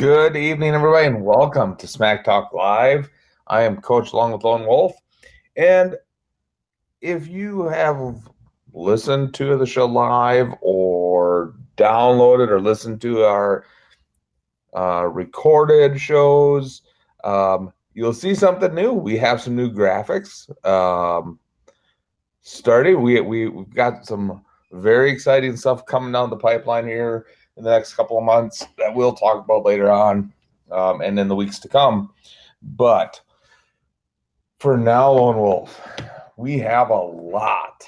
Good evening, everybody, and welcome to Smack Talk Live. I am Coach along with Lone Wolf. And if you have listened to the show live or downloaded or listened to our recorded shows, you'll see something new. We have some new graphics starting. We've got some very exciting stuff coming down the pipeline here in the next couple of months that we'll talk about later on and in the weeks to come. But for now, Lone Wolf, we have a lot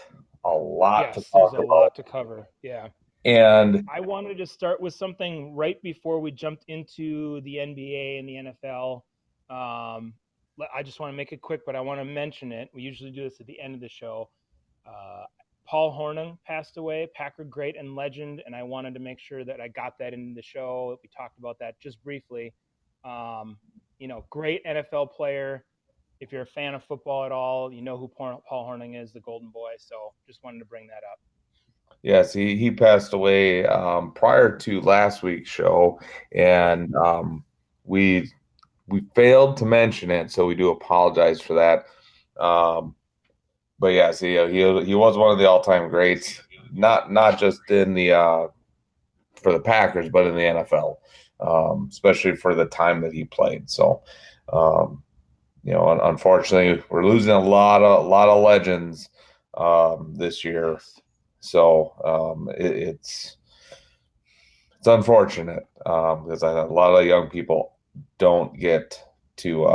to Yes, talk there's a about. lot to cover. Yeah. And I wanted to start with something right before we jumped into the NBA and the NFL. I just want to make it quick, but I want to mention it. We usually do this at the end of the show. Uh, Paul Hornung passed away, Packer great and legend, and I wanted to make sure that I got that in the show. We talked about that just briefly. Great NFL player. If you're a fan of football at all, you know who Paul Hornung is, the Golden Boy. So just wanted to bring that up. yes, he passed away prior to last week's show, Right. and we we failed to mention it, so we do apologize for that. But yes, he was one of the all-time greats, not just in the for the Packers, but in the NFL, especially for the time that he played. So, um, unfortunately, we're losing a lot of legends this year. Yes. So it's unfortunate because a lot of young people don't get to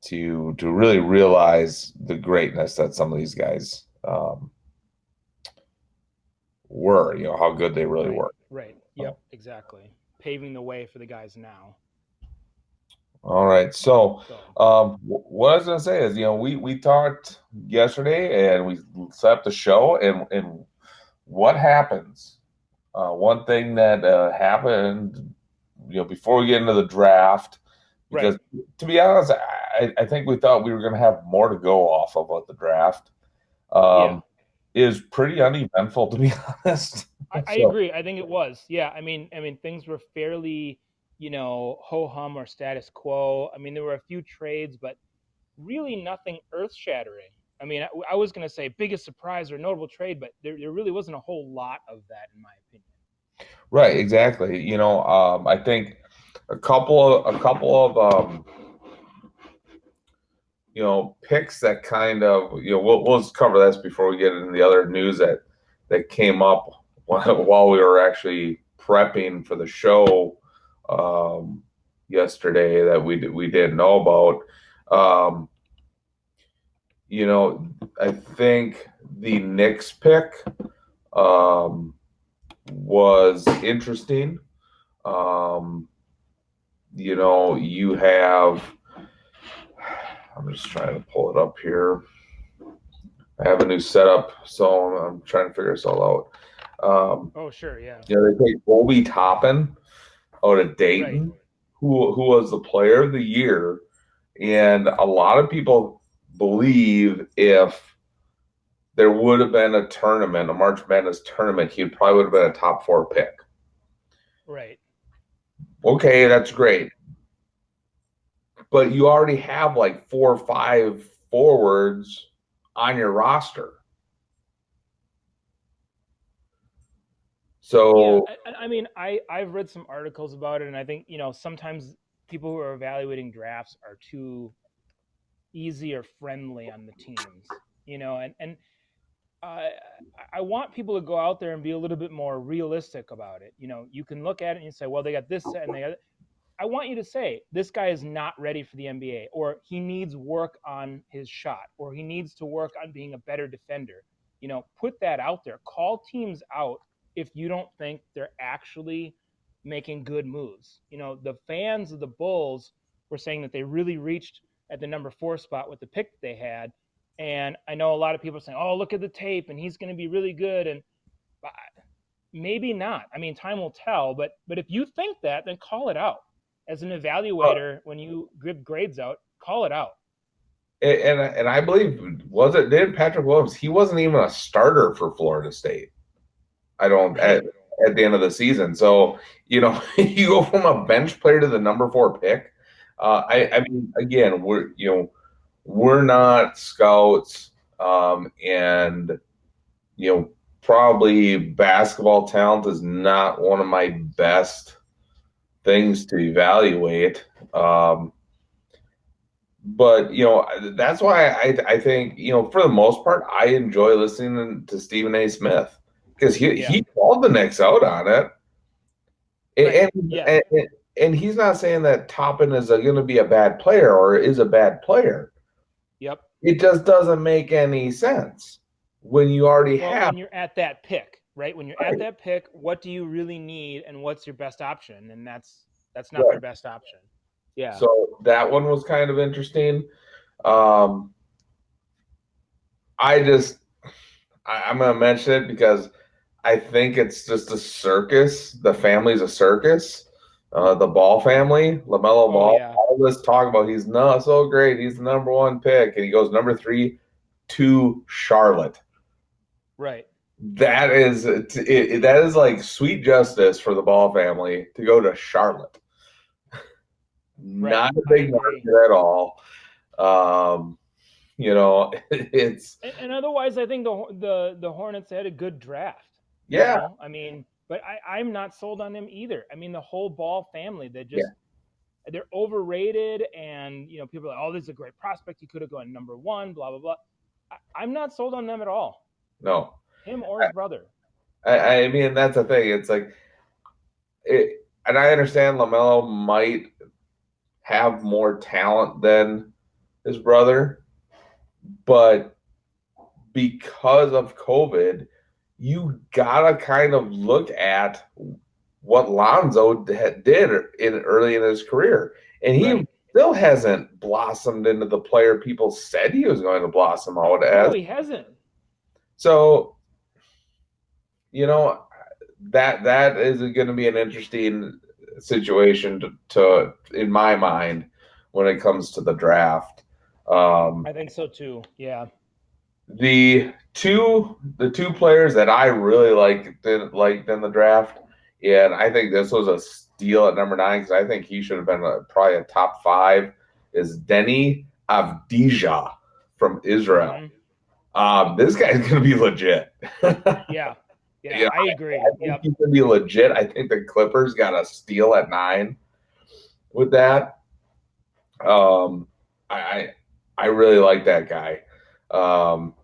to really realize the greatness that some of these guys were. How good they really Right. were. Right. So, Yep. Exactly. Paving the way for the guys now. all right. So, So what I was going to say is, we talked yesterday and we set up the show, and what happens? One thing that happened, before we get into the draft, right. because to be honest, I think we thought we were going to have more to go off of what the draft Yeah. is pretty uneventful, to be honest. I So, agree. I think it was. Yeah. I mean, things were fairly, ho hum or status quo. I mean, there were a few trades, but really nothing earth shattering. I mean, I was going to say biggest surprise or notable trade, but there really wasn't a whole lot of that, in my opinion. right, exactly. I think a couple of picks that kind of, we'll just cover this before we get into the other news that came up while we were actually prepping for the show yesterday that we didn't know about. Um, I think the Knicks pick um, was interesting. Um, you have. I'm just trying to pull it up here. I have a new setup, so I'm trying to figure this all out. Oh, sure. Yeah. They take Obi Toppin out of Right. Dayton, who was the player of the year, and a lot of people believe if there would have been a tournament, a March Madness tournament, he probably would have been a top four pick. Right. Okay, that's great, but you already have like 4 or 5 forwards on your roster. Yeah, So I mean, I've read some articles about it, and I think sometimes people who are evaluating drafts are too easy or friendly on the teams, and uh, I want people to go out there and be a little bit more realistic about it. You can look at it and you say, well, they got this set and they got. I want you to say this guy is not ready for the NBA, or he needs work on his shot, or he needs to work on being a better defender. Put that out there. Call teams out if you don't think they're actually making good moves. The fans of the Bulls were saying that they really reached at the number 4 spot with the pick that they had. And I know a lot of people are saying, oh, look at the tape and he's going to be really good. And maybe not. I mean, time will tell. But if you think that, then call it out. As an evaluator, when you give grades out, call it out. and I believe was it did Patrick Williams? He wasn't even a starter for Florida State. I don't. Right. at the end of the season. So, you go from a bench player to the number 4 pick. I Right. mean, again, we're not scouts, and probably basketball talent is not one of my best things to evaluate. But that's why I think for the most part I enjoy listening to Stephen A. Smith because Yeah. he called the Knicks out on it, Right. and Yeah. and, and he's not saying that Toppin is going to be a bad player or is a bad player. Yep. It just doesn't make any sense when you already Well, have. when you're at that pick, right? When you're at Right, that pick, what do you really need and what's your best option? And that's not their right. best option. Yeah. So that one was kind of interesting. Um, I just I'm going to mention it because I think it's just a circus. The family's a circus. The Ball family, LaMelo Oh Ball, yeah. all this talk about he's not so great. He's the number 1 pick, and he goes number 3 to Charlotte. Right. That is like sweet justice for the Ball family to go to Charlotte. Right. Not a I big agree. market at all. Um, it's And otherwise, I think the Hornets had a good draft. yeah, I mean, but I'm not sold on them either. I mean, the whole Ball family, yeah, they're overrated, and people are like, oh, this is a great prospect. He could have gone number one. Blah blah blah. I'm not sold on them at all. no. Him or his brother. I mean that's the thing. It's like and I understand Lamelo might have more talent than his brother, but because of COVID, you gotta kind of look at what Lonzo did early in his career, and he Right. still hasn't blossomed into the player people said he was going to blossom out No, as. he hasn't. So, you know, that is going to be an interesting situation to in my mind when it comes to the draft. Um, I think so too. Yeah. the two players that I really liked in the draft, and I think this was a steal at number 9 because I think he should have been probably a top 5. Is Denny Avdija from Israel? Hmm. This guy's going to be legit. Yeah. Yeah. You know, I I agree. think Yep. he's going to be legit. I think the Clippers got a steal at 9 with that. Um, I I, I really like that guy. Um,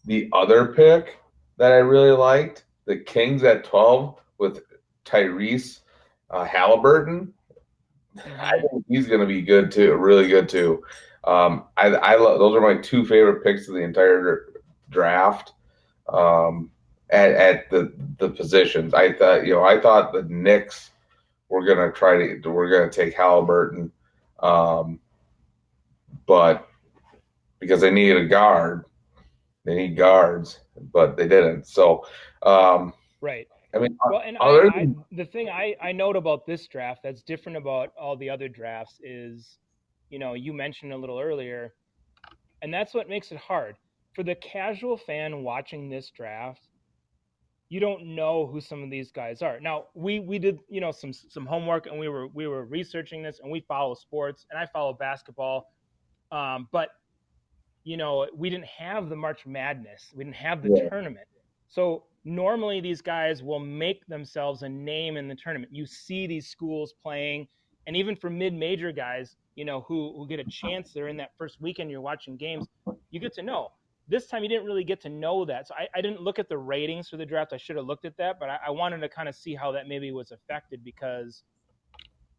the other pick that I really liked, the Kings at 12 with Tyrese Halliburton. I Hmm. think he's going to be good too, really good too. Those are my 2 favorite picks of the entire draft. Um, at the positions, I thought the Knicks we're gonna take Halliburton, um, but because they needed a guard, they need guards, but they didn't. So, um, Right. I mean, Well, and other than the thing I note about this draft that's different about all the other drafts is, you mentioned a little earlier, and that's what makes it hard for the casual fan watching this draft. You don't know who some of these guys are. Now, we did, some homework, and we were researching this, and we follow sports, and I follow basketball, but we didn't have the March Madness. We didn't have the yeah, tournament. So normally these guys will make themselves a name in the tournament. You see these schools playing, and even for mid-major guys, who get a chance, they're in that first weekend, you're watching games, you get to know. This time you didn't really get to know that. So I didn't look at the ratings for the draft. I should have looked at that, but I wanted to kind of see how that maybe was affected because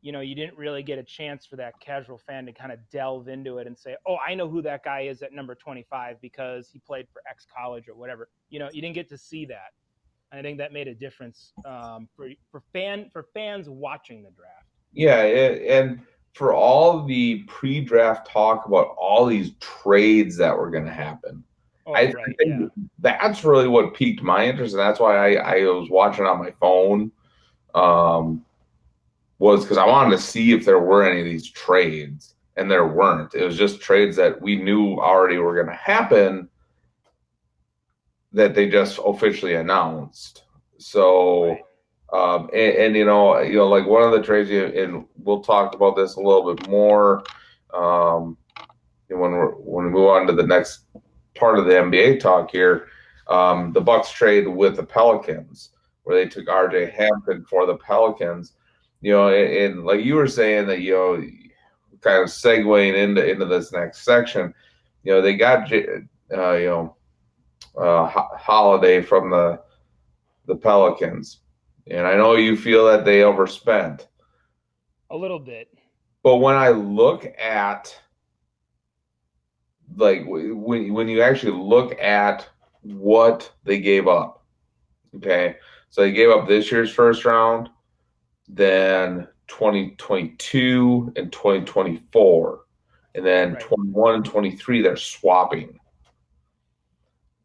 you didn't really get a chance for that casual fan to kind of delve into it and say, oh, I know who that guy is at number 25 because he played for X college or whatever. You didn't get to see that. And I think that made a difference for fans watching the draft. yeah, and for all the pre-draft talk about all these trades that were going to happen, Oh, I right. think Yeah. that's really what piqued my interest, and that's why I was watching on my phone. Um, was because I wanted to see if there were any of these trades, and there weren't. It was just trades that we knew already were going to happen that they just officially announced. So, Right. And like one of the trades, and we'll talk about this a little bit more um, when we move on to the next part of the NBA talk here. The Bucks trade with the Pelicans, where they took RJ Hampton for the Pelicans. And like you were saying that kind of segueing into this next section, they got Holiday from the Pelicans. And I know you feel that they overspent. A little bit. But when I look at like when you actually look at what they gave up, okay? So they gave up this year's first round, then 2022 and 2024, and then Right. 21 and 23 they're swapping.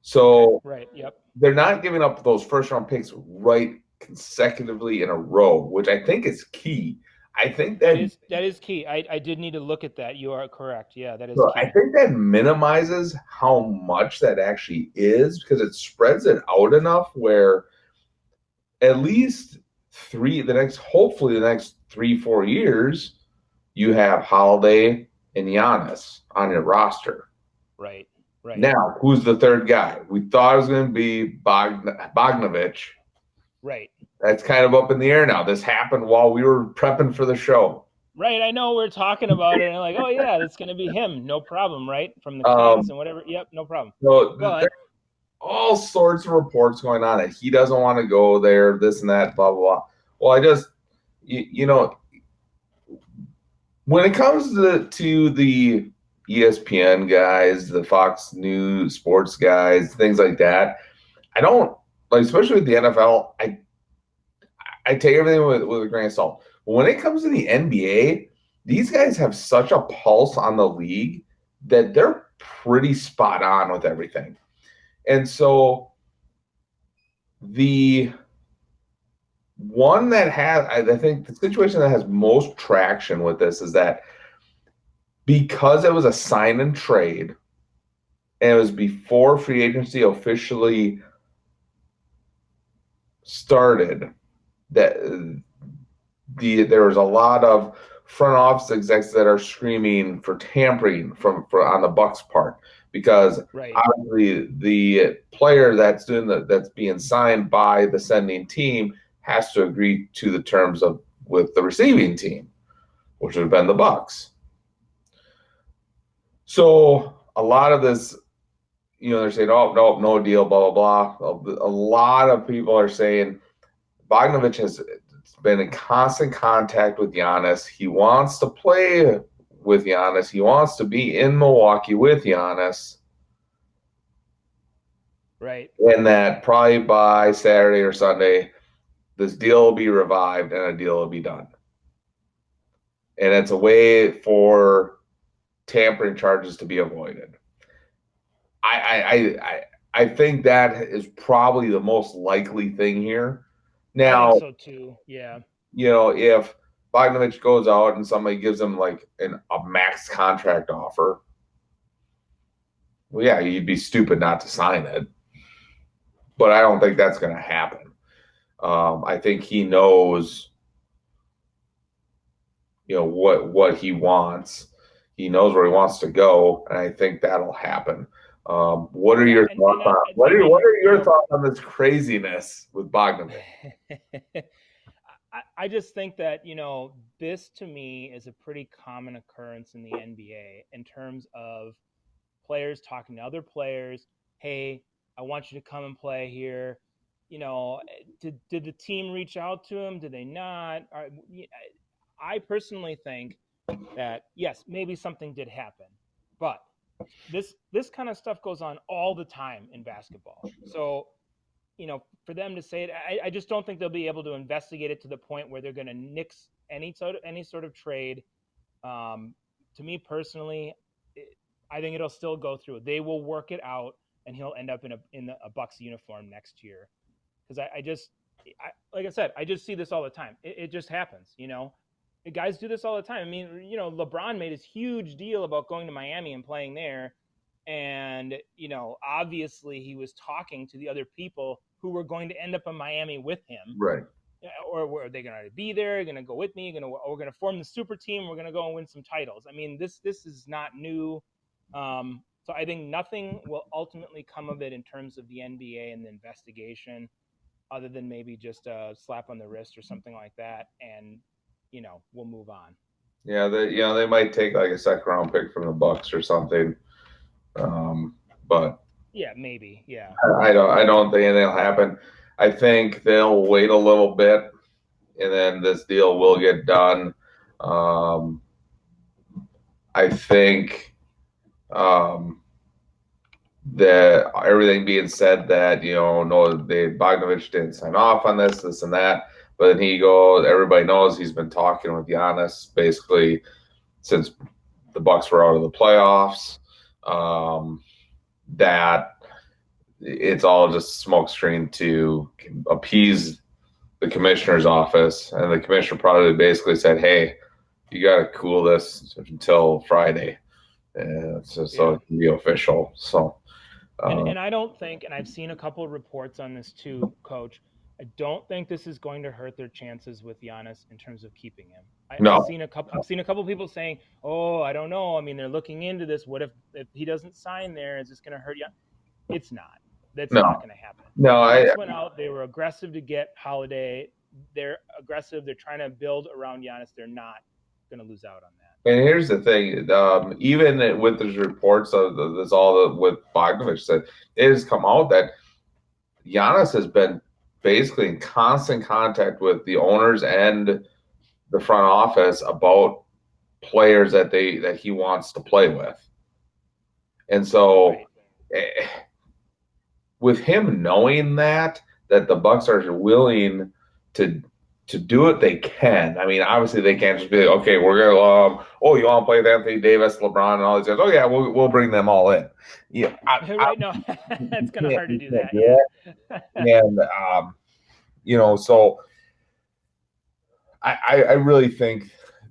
So Right. Yep. they're not giving up those first round picks right consecutively in a row, which I think is key. I think that That is key. I did need to look at that. You are correct. Yeah, that is so I key. think that minimizes how much that actually is because it spreads it out enough where at least hopefully the next 3-4 years, you have Holiday and Giannis on your roster. Right. Right. Now, who's the third guy? We thought it was going to be Bogdanovich. Right. That's kind of up in the air now. This happened while we were prepping for the show. Right. I know we're talking about it and like, oh yeah, it's gonna be him. No problem, right? From the Kings Um, and whatever. Yep, no problem. so But all sorts of reports going on that he doesn't want to go there, this and that, blah, blah, blah. Well, I just, when it comes to the ESPN guys, the Fox News sports guys, things like that, I don't like, especially with the NFL, I take everything with a grain of salt. But when it comes to the NBA, these guys have such a pulse on the league that they're pretty spot on with everything. And so the one that has, I think the situation that has most traction with this is that because it was a sign and trade and it was before free agency officially started, that there was a lot of front office execs that are screaming for tampering for on the Bucks part because right. obviously the player that's being signed by the sending team has to agree to the terms of with the receiving team, which would have been the Bucks. So a lot of this, they're saying, "Oh no, no deal," blah blah blah. A lot of people are saying Bogdanovich has been in constant contact with Giannis. He wants to play with Giannis. He wants to be in Milwaukee with Giannis. Right. And that probably by Saturday or Sunday, this deal will be revived and a deal will be done. And it's a way for tampering charges to be avoided. I think that is probably the most likely thing here. I think Now, so too. Yeah. if Bogdanovich goes out and somebody gives him like a max contract offer, well, yeah, you'd be stupid not to sign it. But I don't think that's going to happen. I think he knows, what he wants. He knows where he wants to go, and I think that'll happen. What are Yeah. your thoughts on I what mean, are your thoughts on this craziness with Bogdanovich? I just think that, this to me is a pretty common occurrence in the NBA in terms of players talking to other players. Hey, I want you to come and play here. Did the team reach out to him? Did they not? I personally think that yes, maybe something did happen, but this kind of stuff goes on all the time in basketball. So for them to say it, I just don't think they'll be able to investigate it to the point where they're going to nix any sort of trade. To me personally, I think it'll still go through. They will work it out, and he'll end up in a Bucks uniform next year. Because like I said, I just see this all the time. It just happens. The guys do this all the time. I mean, LeBron made his huge deal about going to Miami and playing there. And, obviously he was talking to the other people who were going to end up in Miami with him. Right. or are they going to be there? Going to go with me? We're going to form the super team. We're going to go and win some titles. I mean, this is not new. So I think nothing will ultimately come of it in terms of the NBA and the investigation, other than maybe just a slap on the wrist or something like that, and we'll move on. Yeah, they might take like a second round pick from the Bucks or something. Um, but Yeah, maybe. Yeah. I don't think anything will happen. I think they'll wait a little bit, and then this deal will get done. Um, I think um, that everything being said that no, Bogdanovich didn't sign off on this and that, but then he goes. Everybody knows he's been talking with Giannis basically since the Bucks were out of the playoffs. That it's all just smokescreen to appease the commissioner's office, and the commissioner probably basically said, "Hey, you got to cool this until Friday, so Yeah. it can be official." So, And uh, and I don't think, and I've seen a couple of reports on this too, Coach. I don't think this is going to hurt their chances with Giannis in terms of keeping him. I've no, seen a couple. I've seen a couple of people saying, "Oh, I don't know. I mean, they're looking into this. What if he doesn't sign there? Is this going to hurt you?" It's not. That's not no, going to happen. no. The I Bucks went out. They were aggressive to get Holiday. They're aggressive. They're trying to build around Giannis. They're not going to lose out on that. And here's the thing: even with these reports of this, all with Bogdanovich said, it has come out that Giannis has been basically in constant contact with the owners and the front office about players that he wants to play with. And so Right. eh, with him knowing that the Bucks are willing to do what they can. I mean, obviously they can't just be like, okay, we're gonna oh, you want to play with Anthony Davis, LeBron, and all these guys. Oh yeah, we'll bring them all in. Yeah, Right. No, it's kind of hard to you do can't that. do Yeah. that. And so I really think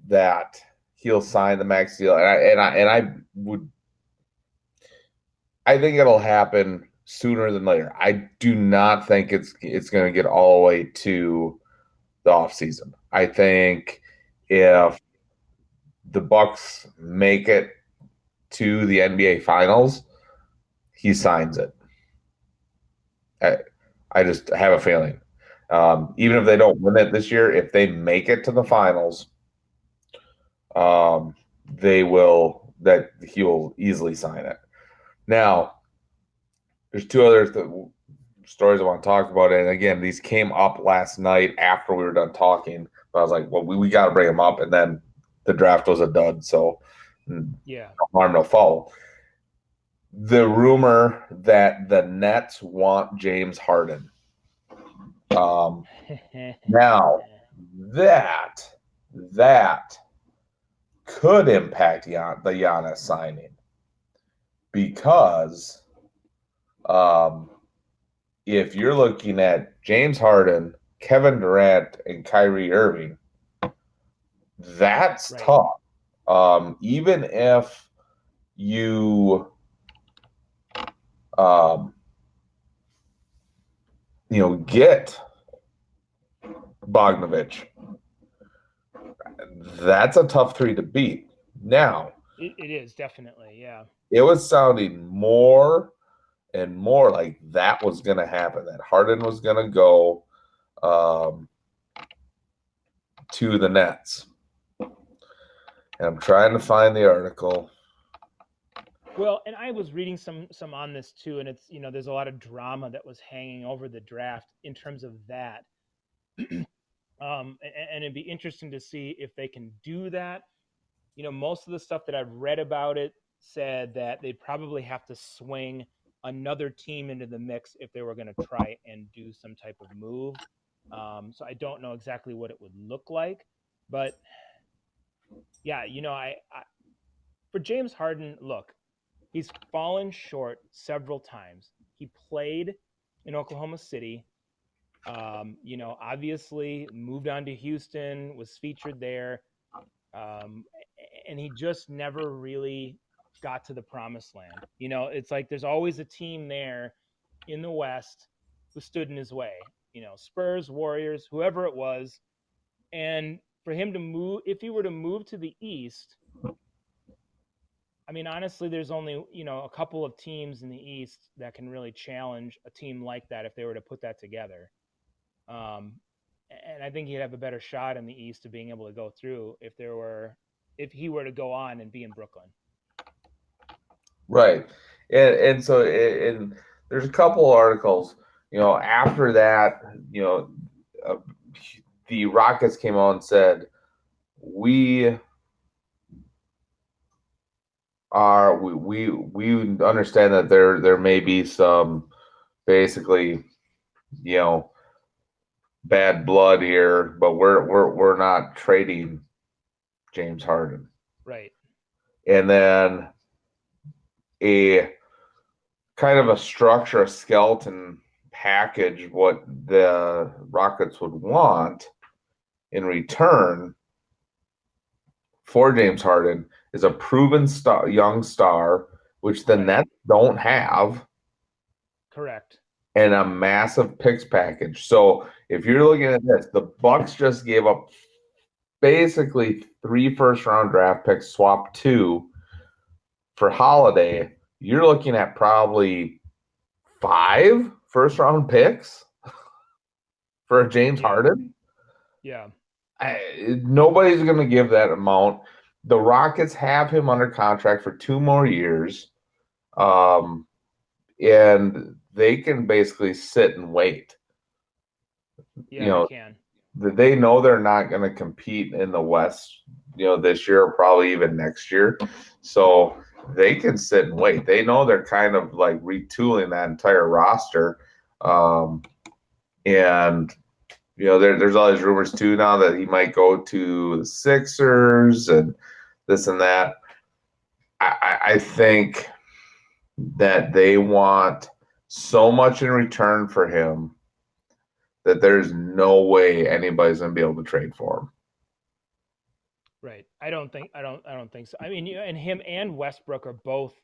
that he'll sign the max deal, and I would I think it'll happen sooner than later. I do not think it's going to get all the way to the off season. I think if the Bucks make it to the NBA Finals, he signs it. I, I just have a feeling. Even if they don't win it this year, if they make it to the finals, they will that he will easily sign it. Now, there's two other stories I want to talk about, and again, these came up last night after we were done talking. But I was like, well, we got to bring them up, and then the draft was a dud, so no Yeah. harm, no foul. The rumor that the Nets want James Harden. Um, Now that could impact the Giannis signing because um, if you're looking at James Harden, Kevin Durant, and Kyrie Irving, that's Right. tough. Even if you um, get Bogdanovich, that's a tough three to beat. Now, It is definitely. Yeah. it was sounding more and more like that was going to happen, that Harden was going to go um, to the Nets. And I'm trying to find the article. Well, and I was reading some on this too, and it's there's a lot of drama that was hanging over the draft in terms of that. And it'd be interesting to see if they can do that. Most of the stuff that I've read about it said that they'd probably have to swing another team into the mix if they were going to try and do some type of move. So I don't know exactly what it would look like, but yeah, I for James Harden, look, he's fallen short several times. He played in Oklahoma City. Obviously moved on to Houston, was featured there, um, and he just never really got to the promised land. It's like there's always a team there in the West who stood in his way. Spurs, Warriors, whoever it was, and for him to move, if he were to move to the East, I mean, honestly, there's only a couple of teams in the East that can really challenge a team like that if they were to put that together. Um, and I think he'd have a better shot in the East of being able to go through if he were to go on and be in Brooklyn. Right. And so there's a couple articles, after that, uh, the Rockets came out and said, we we understand that there may be some basically, you know, bad blood here, but we're not trading James Harden. Right. And then a kind of a structure, a skeleton package, what the Rockets would want in return for James Harden is a proven young star, which the Right. Nets don't have, Correct. and a massive picks package. So if you're looking at this, the Bucks just gave up basically 3 first-round draft picks, swap 2 for Holiday. You're looking at probably 5 first-round picks for James Yeah. Harden. Yeah. Nobody's going to give that amount. The Rockets have him under contract for 2 more years, and they can basically sit and wait. Yeah, they can. They know they're not going to compete in the West, this year or probably even next year. So they can sit and wait. They know they're kind of like retooling that entire roster. And there's all these rumors too now that he might go to the Sixers and this and that. I think that they want so much in return for him that there's no way anybody's going to be able to trade for him. Right. I don't think so. I mean, and him and Westbrook are both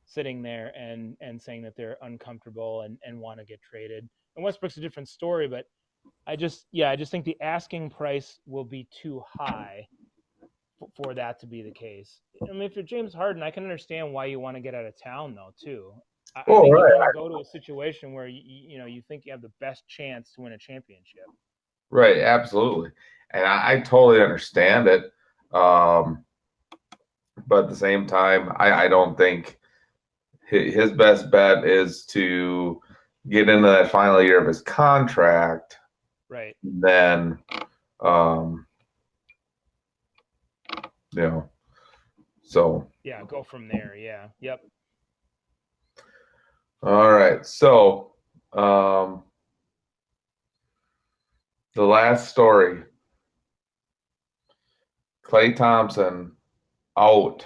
sitting there and saying that they're uncomfortable and want to get traded. And Westbrook's a different story, but I just think the asking price will be too high for that to be the case. I mean, if you're James Harden, I can understand why you want to get out of town though too. I Oh, think you right. want to go to a situation where you think you have the best chance to win a championship. Right, absolutely. And I totally understand it. Um, but at the same time, I don't think his best bet is to get into that final year of his contract, Right. then, um, you know, so. Yeah, go from there. Yeah. Yep. All right. So, um, the last story, Klay Thompson out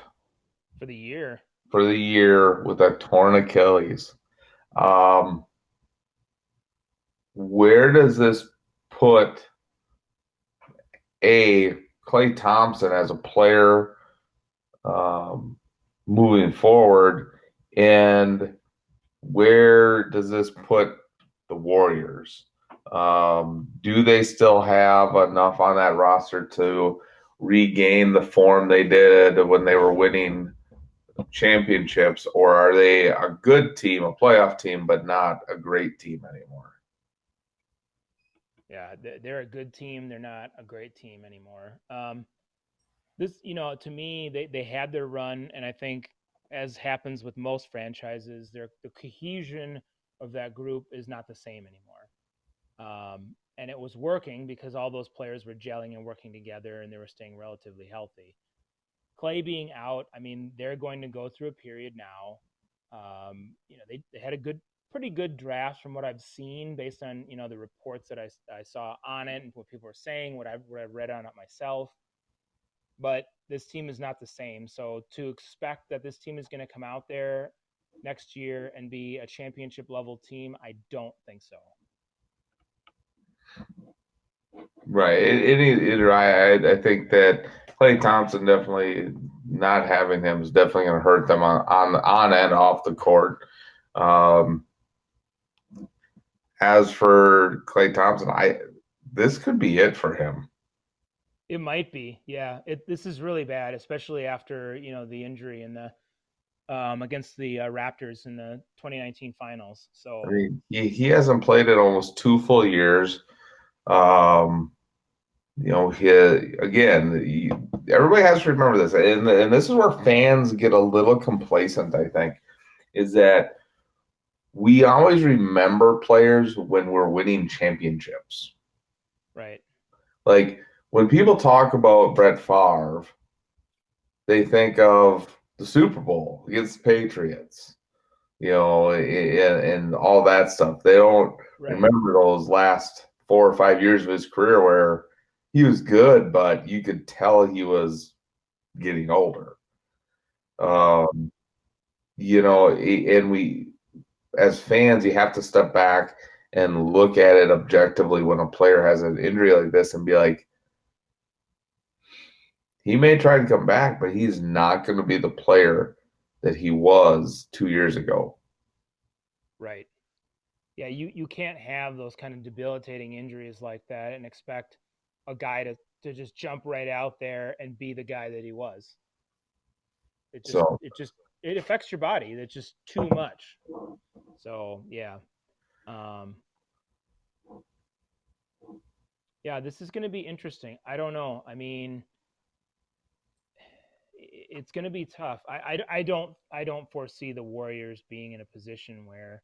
For the year. for the year with a torn Achilles. Um, where does this put Klay Thompson as a player, um, moving forward, and where does this put the Warriors? Do they still have enough on that roster to regain the form they did when they were winning championships, or are they a good team, a playoff team, but not a great team anymore? Yeah, they're a good team. They're not a great team anymore. This, to me, they had their run, and I think, as happens with most franchises, the cohesion of that group is not the same anymore. And it was working because all those players were gelling and working together, and they were staying relatively healthy. Clay being out, I mean, they're going to go through a period now. They had a pretty good draft from what I've seen based on the reports that I saw on it and what people were saying, what I've read on it myself. But this team is not the same. So to expect that this team is going to come out there next year and be a championship level team, I don't think so. Right. I think that Klay Thompson definitely not having him is definitely going to hurt them on and off the court. Um, as for Klay Thompson, this could be it for him. It might be, yeah. This is really bad, especially after the injury in the against the Raptors in the 2019 finals. I So mean, he hasn't played in almost 2 full years. Um, he again, everybody has to remember this, and this is where fans get a little complacent, I think, is that we always remember players when we're winning championships. right, Like when people talk about Brett Favre, they think of the Super Bowl against the Patriots, and all that stuff. They don't right, remember those last 4 or 5 years of his career where he was good, but you could tell he was getting older. yeah, Um, and we, as fans, you have to step back and look at it objectively when a player has an injury like this and be like, he may try to come back, but he's not going to be the player that he was 2 years ago. right. Yeah, you can't have those kind of debilitating injuries like that and expect a guy to just jump right out there and be the guy that he was. It just So, it just it affects your body. It's just too much. So yeah, um, yeah, this is going to be interesting. I don't know. I mean, it's going to be tough. I don't foresee the Warriors being in a position where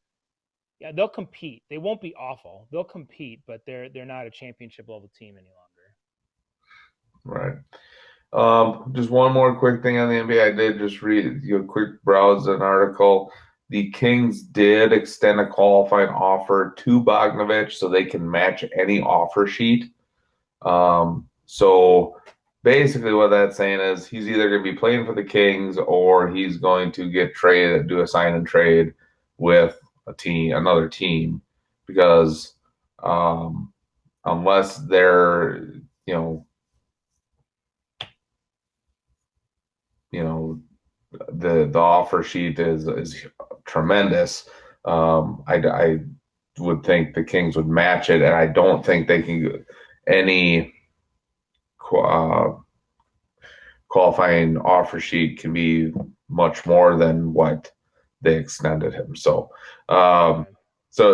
yeah they'll compete. They won't be awful. They'll compete, but they're not a championship level team any longer. right. Just one more quick thing on the NBA. I did just read, quick browse an article. The Kings did extend a qualifying offer to Bogdanovich so they can match any offer sheet. So basically, what that's saying is he's either going to be playing for the Kings or he's going to get traded, do a sign and trade with another team, because um, unless they're, you know, you know, the offer sheet is tremendous. I would think the Kings would match it, and I don't think they can any uh, qualifying offer sheet can be much more than what they extended him. Um, Okay.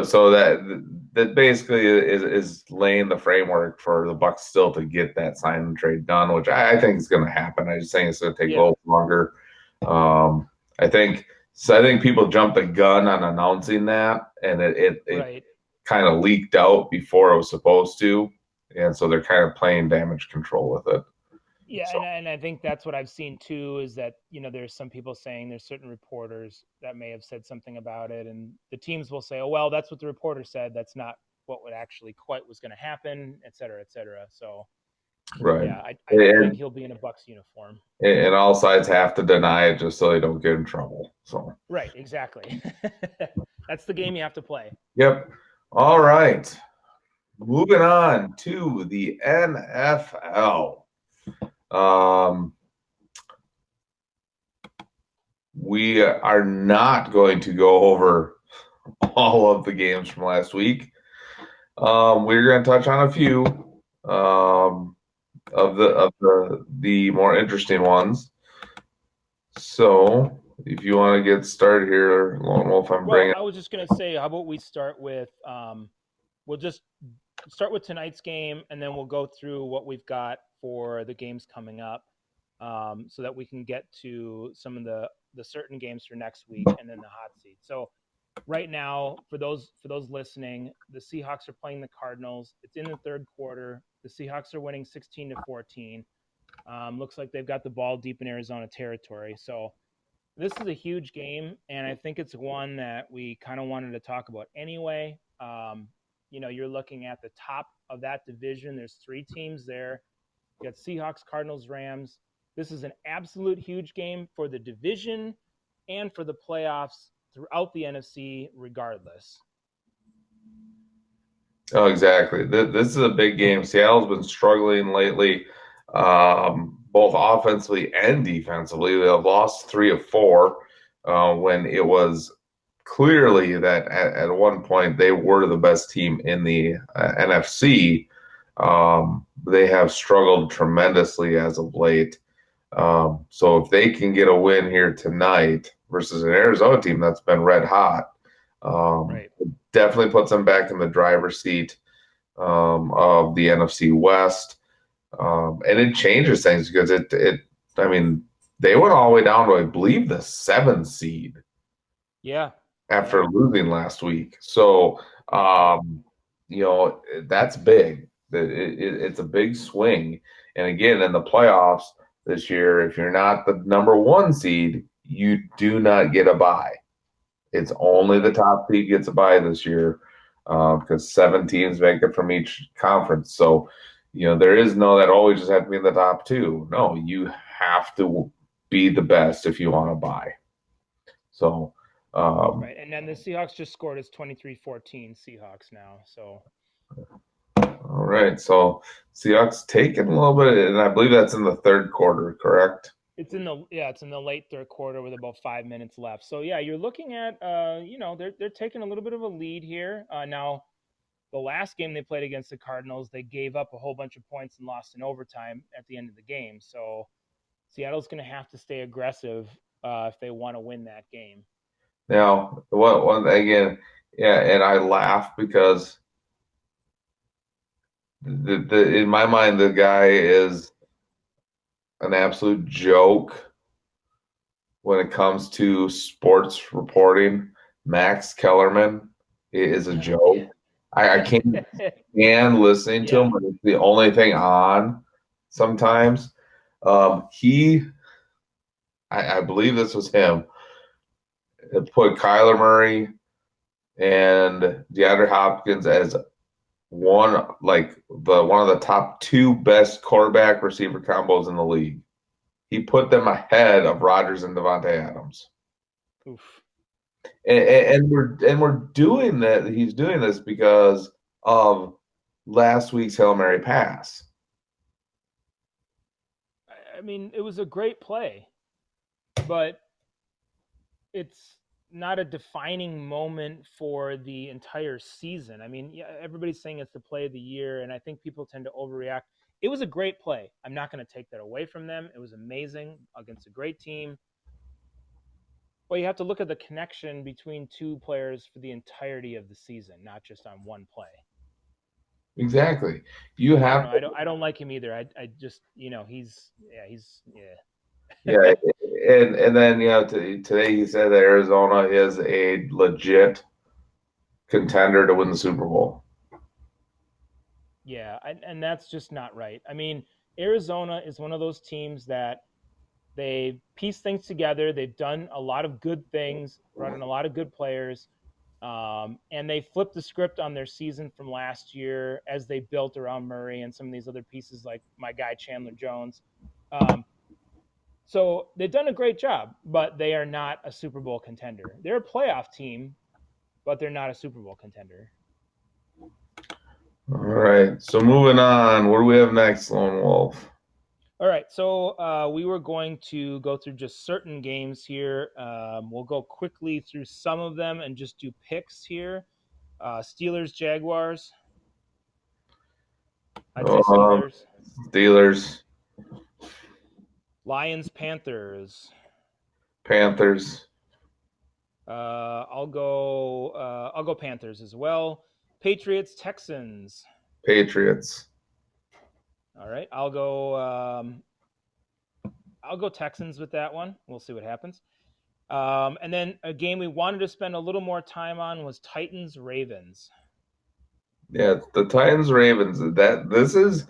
so that basically is laying the framework for the Bucks still to get that sign and trade done, which I think is going to happen. I just think it's going to take a Yeah. little longer. Um, I think so. I think people jumped the gun on announcing that, and it Right. kind of leaked out before it was supposed to, and so they're kind of playing damage control with it. Yeah, So and I think that's what I've seen too is that there's some people saying there's certain reporters that may have said something about it, and the teams will say, oh well, that's what the reporter said. That's not what would actually quite was going to happen, et cetera, et cetera. So right. yeah, I don't think And he'll be in a Bucks uniform. and all sides have to deny it just so they don't get in trouble. So, Right, exactly. That's the game you have to play. yep. All right. Moving on to the NFL. Um, we are not going to go over all of the games from last week. We're going to touch on a few um, Okay. of the more interesting ones. So, if you want to get started here, Lone Wolf, I'm Well, bringing. I was just going to say, how about we start with we'll just start with tonight's game, and then we'll go through what we've got for the games coming up, so that we can get to some of the certain games for next week, and then the hot seat. So right now, for those listening, the Seahawks are playing the Cardinals. It's in the third quarter. The Seahawks are winning 16-14. Looks like they've got the ball deep in Arizona territory. So this is a huge game, and I think it's one that we kind of wanted to talk about anyway. You're looking at the top of that division. There's three teams there. You got Seahawks, Cardinals, Rams. This is an absolute huge game for the division and for the playoffs throughout the NFC, regardless. Oh, exactly. This is a big game. Seattle's been struggling lately, both offensively and defensively. They have lost 3 of 4 when it was clearly that at one point they were the best team in the NFC. They have struggled tremendously as of late. So if they can get a win here tonight versus an Arizona team that's been red hot, Right. it definitely puts them back in the driver's seat of the NFC West. And it changes things because I mean, they went all the way down to, I believe, the 7th seed Yeah. after Yeah. losing last week. So, Right. you know, that's big. It's a big swing. And again, in the playoffs this year, if you're not the number 1 seed, you do not get a bye. It's only the Right. top seed gets a bye this year because 7 teams make it from each conference. So, you know, there is no that always just have to be in the top 2. No, you have to be the best if you want to buy. So, um, Right. And then the Seahawks just scored. It's 23-14 Seahawks now. So all right. So Seahawks taking a little bit, and I believe that's in the third quarter, correct? it's in the late third quarter with about 5 minutes left. So yeah, you're looking at they're taking a little bit of a lead here. Now the last game they played against the Cardinals, they gave up a whole bunch of points and lost in overtime at the end of the game. So Seattle's going to have to stay aggressive if they want to win that game. Now, what one again? Yeah, and I laugh because in my mind the guy is an absolute joke when it comes to sports reporting. Max Kellerman is a joke. I can't stand listening to Yeah. him, but it's the only thing on sometimes. He, I believe this was him, it put Kyler Murray and DeAndre Hopkins as one of the top 2 best quarterback receiver combos in the league. He put them ahead of Rodgers and Devontae Adams. Oof. And we're doing that. He's doing this because of last week's Hail Mary pass. I mean, it was a great play, but it's not a defining moment for the entire season. I mean, yeah, everybody's saying it's the play of the year, and I think people tend to overreact. It was a great play. I'm not going to take that away from them. It was amazing against a great team. Well, you have to look at the connection between two players for the entirety of the season, not just on one play. Exactly. You I don't have know. I don't like him either. I just he's yeah, yeah. and then today he said that Arizona is a legit contender to win the Super Bowl. Yeah, and that's just not right. I mean, Arizona is one of those teams that they piece things together. They've done a lot of good things, brought in a lot of good players, and they flipped the script on their season from last year as they built around Murray and some of these other pieces like my guy Chandler Jones. Um, so they've done a great job, but they are not a Super Bowl contender. They're a playoff team, but they're not a Super Bowl contender. All right. So moving on, what do we have next, Lone Wolf? All right, so we were going to go through just certain games here. We'll go quickly through some of them and just do picks here. Steelers, Jaguars. I'd say Um, Steelers. Steelers, Lions, Panthers. Panthers, I'll go Panthers as well. Patriots, Texans. Patriots. All right, I'll go Texans with that one. We'll see what happens. And then a game we wanted to spend a little more time on was Titans, Ravens. Yeah, the Titans Ravens. That this is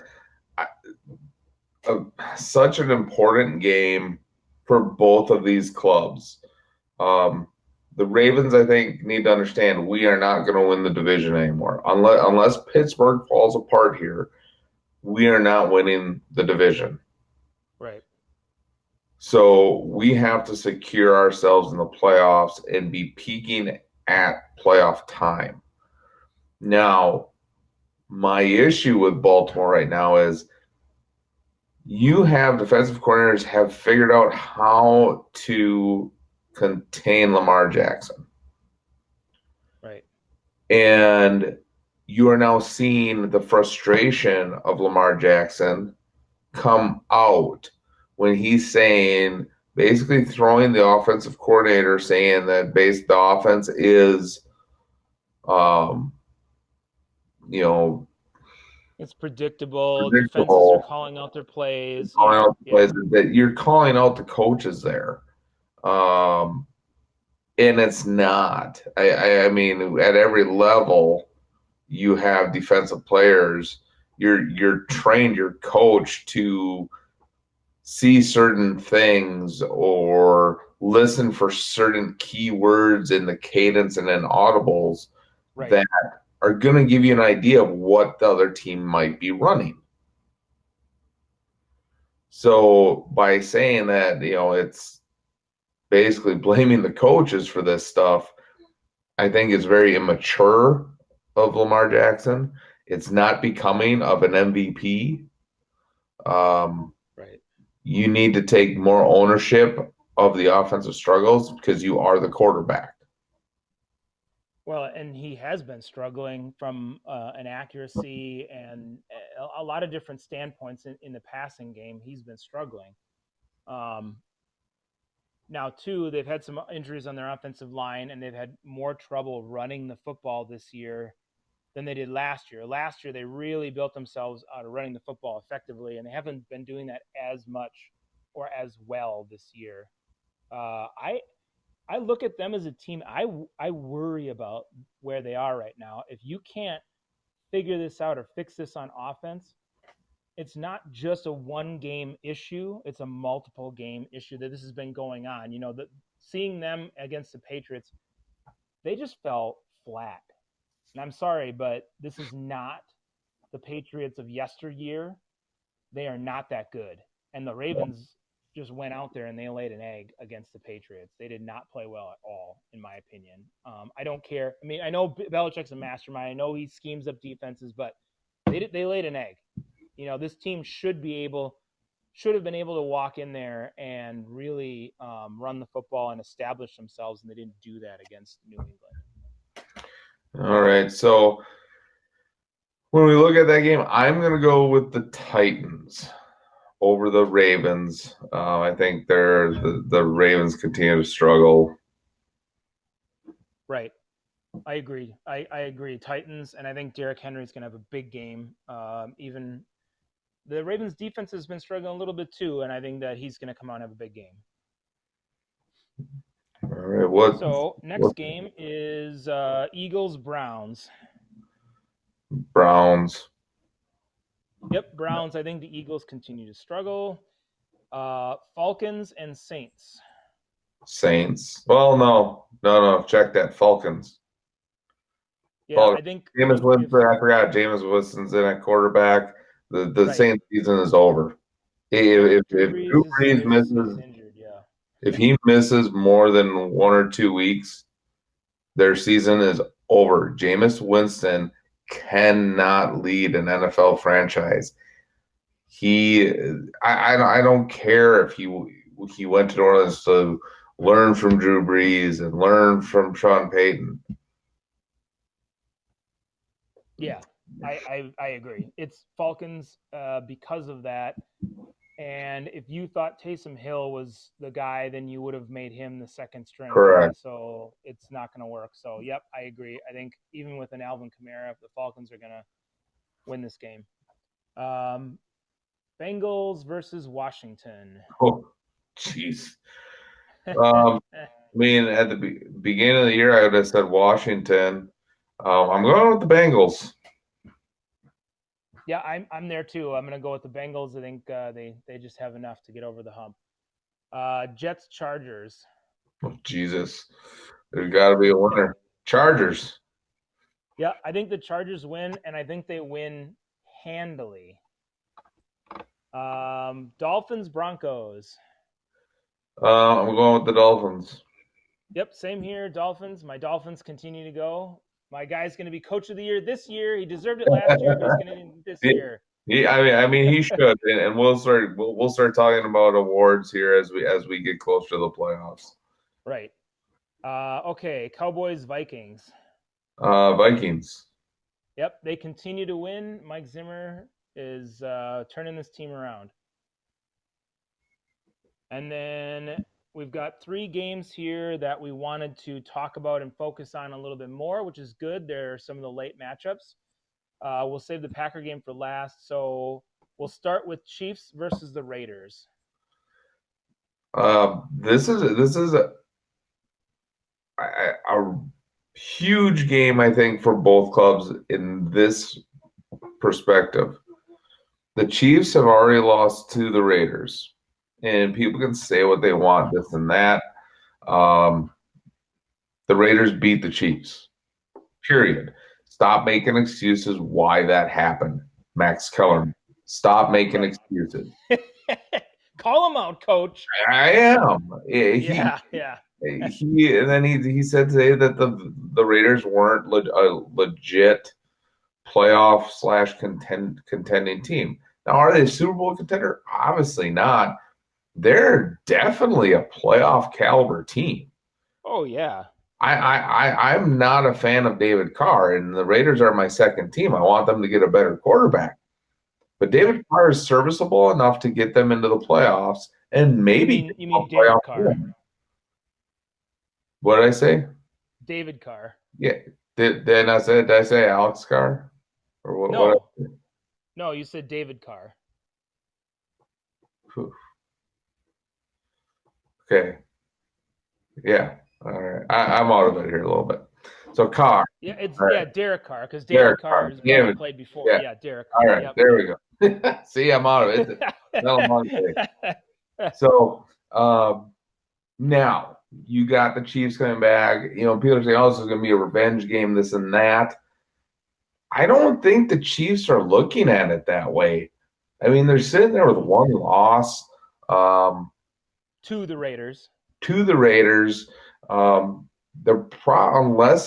a, such an important game for both of these clubs. Um, the Ravens, I think, need to understand we are not going to win the division anymore unless Pittsburgh falls apart here. We are not winning the division. Right. So we have to secure ourselves in the playoffs and be peaking at playoff time. Now, my issue with Baltimore right now is you have defensive coordinators have figured out how to contain Lamar Jackson. And you are now seeing the frustration of Lamar Jackson come out when he's saying, basically throwing the offensive coordinator, saying that the offense is, um, you know, It's predictable. Defenses are predictable, calling out their plays. calling Yeah, out the yeah, plays, that you're calling out the coaches there. Um, and it's not. I mean, at every level, you have defensive players. You're trained, you're coached to see certain things or listen for certain keywords in the cadence and in audibles right. that are going to give you an idea of what the other team might be running. So by saying that, it's basically blaming the coaches for this stuff, I think is very immature of Lamar Jackson. It's not becoming of an MVP. Um, Right. you need to take more ownership of the offensive struggles because you are the quarterback. Well, and he has been struggling from an accuracy and a lot of different standpoints in the passing game. He's been struggling. Um, Now, too, they've had some injuries on their offensive line, and they've had more trouble running the football this year than they did last year. Last year, they really built themselves out of running the football effectively, and they haven't been doing that as much or as well this year. Uh, I I look at them as a team. I worry about where they are right now. If you can't figure this out or fix this on offense, it's not just a one game issue, it's a multiple game issue that this has been going on. Seeing them against the Patriots, they just fell flat. And I'm sorry, but this is not the Patriots of yesteryear. They are not that good. And the Ravens just went out there and they laid an egg against the Patriots. They did not play well at all, in my opinion. I don't care. I mean, I know Belichick's a mastermind. I know he schemes up defenses, but they laid an egg. This team should have been able to walk in there and really run the football and establish themselves, and they didn't do that against New England. All right. So when we look at that game, I'm going to go with the Titans over the Ravens. I think the Ravens continue to struggle. Right. I agree. I agree. Titans, and I think Derrick Henry's going to have a big game. Even the Ravens defense has been struggling a little bit too, and I think that he's going to come out and have a big game. All right. What So what next game is Eagles Browns. Browns Yep, Browns. I think the Eagles continue to struggle. Falcons and Saints. Saints? Well, no. Check that. Falcons. Yeah, Falcons. I think Jameis if Winston. I forgot. Jameis Winston's in at quarterback. The right, Saints season is over. yep, If Drew Brees Drew is Brees is misses, injured. Yeah, if he misses more than 1 or 2 weeks, their season is over. Jameis Winston cannot lead an NFL franchise. He, I don't care if he went to New Orleans to learn from Drew Brees and learn from Sean Payton. yeah, I agree. It's Falcons because of that. And if you thought Taysom Hill was the guy, then you would have made him the second string guy. Correct. So it's not going to work. So, yep, I agree. I think even with an Alvin Kamara, the Falcons are going to win this game. Um, Bengals versus Washington. Oh, jeez. Um, I mean, at the beginning of the year, I would have said Washington. I'm going with the Bengals. Yeah, I'm there too. I'm going to go with the Bengals. I think they just have enough to get over the hump. Jets Chargers. Oh, Jesus, there's got to be a winner. Chargers. Yeah, I think the Chargers win, and I think they win handily. Dolphins Broncos. I'm going with the Dolphins. Yep, same here. Dolphins. My Dolphins continue to go. My guy's going to be coach of the year this year. He deserved it last year, but he's going to this Yeah, year. I mean, he should, and we'll start talking about awards here as we get closer to the playoffs. Right. Okay. Cowboys Vikings. Vikings. Yep, they continue to win. Mike Zimmer is turning this team around. And then we've got 3 games here that we wanted to talk about and focus on a little bit more, which is good. There are some of the late matchups. We'll save the Packer game for last. So we'll start with Chiefs versus the Raiders. This is a huge game, I think, for both clubs in this perspective. The Chiefs have already lost to the Raiders, and people can say what they want, this and that. Um, the Raiders beat the Chiefs. Period. Stop making excuses why that happened. Max Kellerman. Stop making Right. excuses. Call him out, coach. I am. Yeah, yeah. He and then he said today that the Raiders weren't a legit playoff slash contending team. Now, are they a Super Bowl contender? Obviously not. They're definitely a playoff caliber team. Oh, yeah. I'm not a fan of David Carr, and the Raiders are my second team. I want them to get a better quarterback. But David Right. Carr is serviceable enough to get them into the playoffs and maybe You a mean playoff David Carr? win. What did I say? David Carr. Yeah. Did I say Alex Carr? Or what No, no, you said David Carr. Okay. Yeah. All right. I'm out of it here a little bit. So Carr. Yeah, it's All right. Derek Carr because Derek David Carr Carr. has Damn probably it. played before. Yeah. Yeah, Derek All Carr. right. Yep. There we go. See, I'm out of it. No, I'm on it. So now you got the Chiefs coming back. People are saying, "Oh, this is going to be a revenge game, this and that." I don't think the Chiefs are looking at it that way. I mean, they're sitting there with one loss To the Raiders. to the Raiders. Unless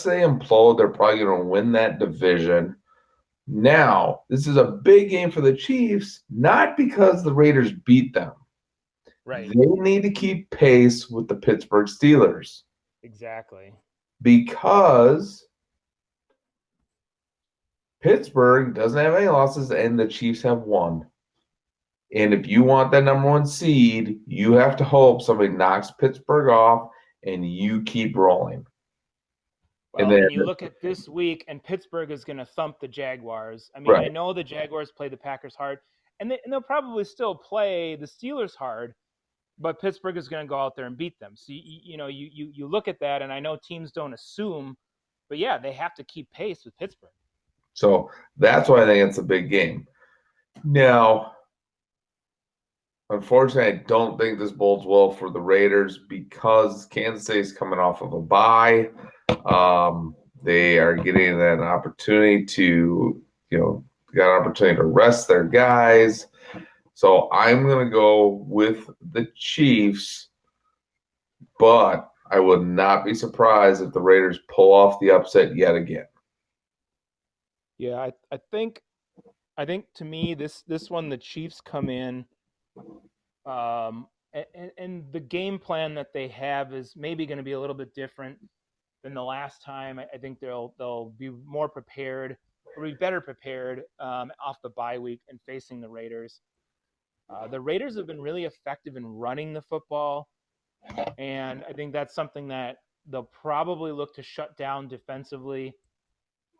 they implode, they're probably going to win that division. Now, this is a big game for the Chiefs, not because the Raiders beat them. Right. They need to keep pace with the Pittsburgh Steelers Exactly. because Pittsburgh doesn't have any losses and the Chiefs have one. And if you want that number one seed, you have to hope somebody knocks Pittsburgh off and you keep rolling. And Well, then, and you look at this week, and Pittsburgh is going to thump the Jaguars. I mean, I right. know the Jaguars play the Packers hard, and they'll probably still play the Steelers hard, but Pittsburgh is going to go out there and beat them. So you look at that, and I know teams don't assume, but yeah, they have to keep pace with Pittsburgh. So that's why I think it's a big game. Now, unfortunately, I don't think this bodes well for the Raiders because Kansas City is coming off of a bye. They are getting an opportunity to, got an opportunity to rest their guys. So I'm going to go with the Chiefs, but I would not be surprised if the Raiders pull off the upset yet again. Yeah, I think to me this one the Chiefs come in, and the game plan that they have is maybe going to be a little bit different than the last time. I think they'll be more prepared or be better prepared off the bye week and facing the Raiders. The Raiders have been really effective in running the football, and I think that's something that they'll probably look to shut down defensively,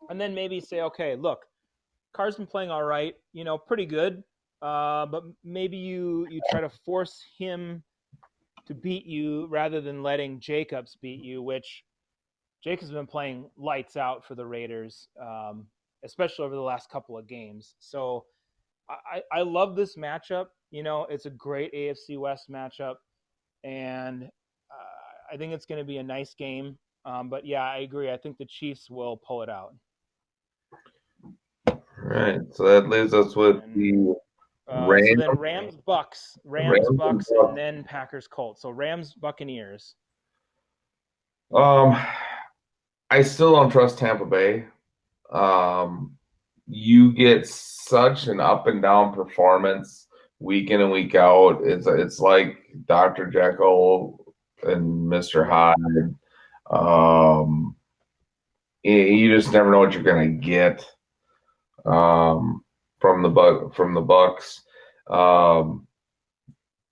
and then maybe say, okay, look, Carr's been playing all right, pretty good, but maybe you try to force him to beat you rather than letting Jacobs beat you, which Jacobs has been playing lights out for the Raiders, especially over the last couple of games. So I love this matchup. It's a great AFC West matchup, and I think it's going to be a nice game. But yeah, I agree. I think the Chiefs will pull it out. All right. So that leaves us with And the so Rams. then Rams Bucks, And and Bucks. then Packers Colts. So Rams Buccaneers. Um, I still don't trust Tampa Bay. Um, you get such an up and down performance week in and week out. It's like Dr. Jekyll and Mr. Right. Hyde. Um, You just never know what you're gonna get from the Bucks. Um,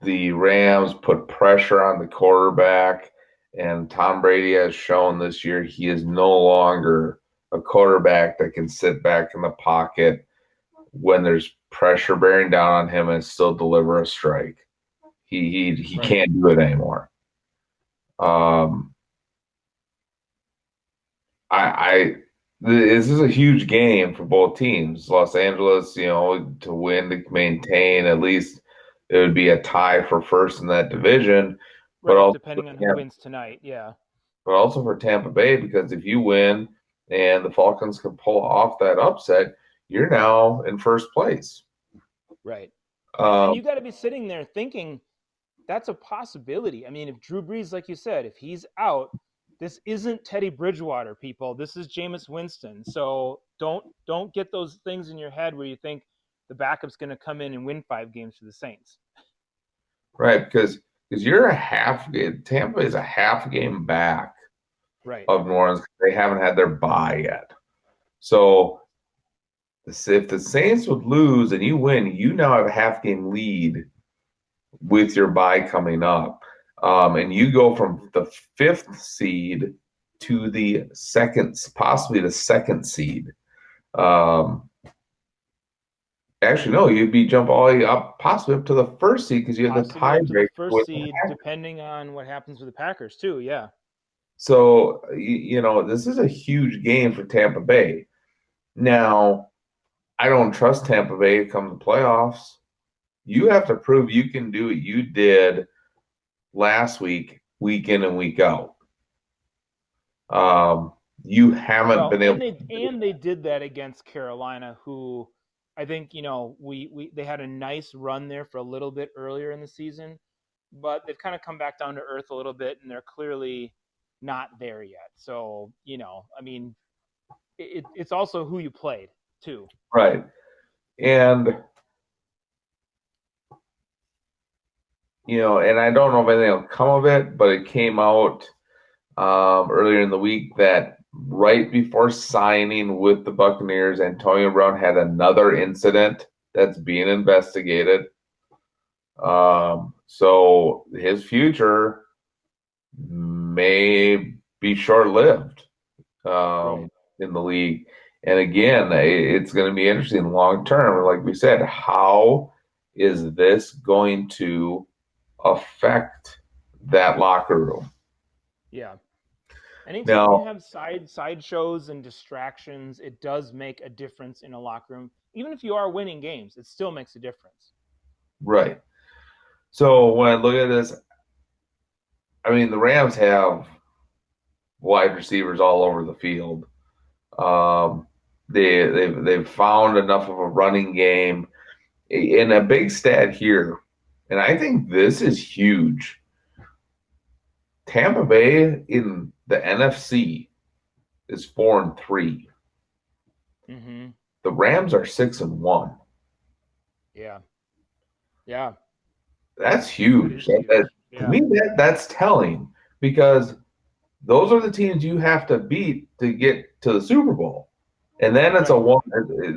the Rams put pressure on the quarterback, and Tom Brady has shown this year he is no longer a quarterback that can sit back in the pocket when there's pressure bearing down on him and still deliver a strike. He Right. can't do it anymore. Um, I this is a huge game for both teams. Los Angeles, to win to maintain at least it would be a tie for first in that division, but Right. also Depending on who wins tonight. Yeah. for Tampa Bay because if you win and the Falcons can pull off that upset, you're now in first place. Right. And Um, you got to be sitting there thinking that's a possibility. I mean, if Drew Brees, like you said, if he's out, this isn't Teddy Bridgewater, people. This is Jameis Winston. So don't get those things in your head where you think the backup's going to come in and win 5 games for the Saints. right, because you're a half Tampa is a half game back Right. of New Orleans. They haven't had their bye yet. So if the Saints would lose and you win, you now have a half game lead with your bye coming up. And you go from the fifth seed to the second, possibly the second seed. Um, Actually, no, you'd be jump all the way up, possibly up to the first seed because you have the Possibly up to the tiebreaker first with the seed, Packers. depending on what happens with the Packers, too. Yeah. So, this is a huge game for Tampa Bay. Now, I don't trust Tampa Bay come the playoffs. You have to prove you can do what you did last week, week in and week out. You haven't Well, been able and they did that against Carolina, who I think we they had a nice run there for a little bit earlier in the season, but they've kind of come back down to earth a little bit, and they're clearly not there yet. So I mean, it's also who you played too. right. And and I don't know if anything will come of it, but it came out earlier in the week that right before signing with the Buccaneers, Antonio Brown had another incident that's being investigated. So his future may be short-lived Right. in the league. And again, it's going to be interesting long term. Like we said, how is this going to affect that locker room? Yeah. Anytime you Now, have side shows and distractions, it does make a difference in a locker room. Even if you are winning games, it still makes a difference. right. So when I look at this, I mean, the Rams have wide receivers all over the field. Um, they've found enough of a running game. And a big stat here, and I think this is huge. Tampa Bay in the NFC is 4-3. Mm-hmm. The Rams are 6-1. Yeah. Yeah. That's That huge. is huge. To Yeah. me, that's telling because those are the teams you have to beat to get to the Super Bowl. And then it's a Right. one.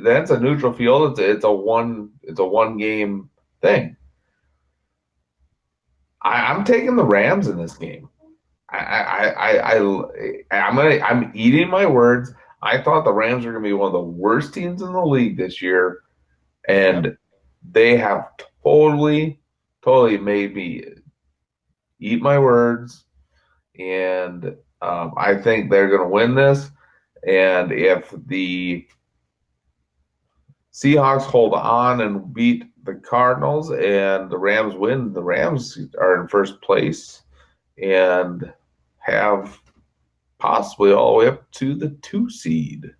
Then it's a neutral field. It's a one game thing. I'm taking the Rams in this game. I'm eating my words. I thought the Rams were going to be one of the worst teams in the league this year, Yep. and they have totally made me eat my words. And I think they're going to win this. And if the Seahawks hold on and beat the Cardinals and the Rams win, the Rams are in first place and have possibly all the way up to the 2 seed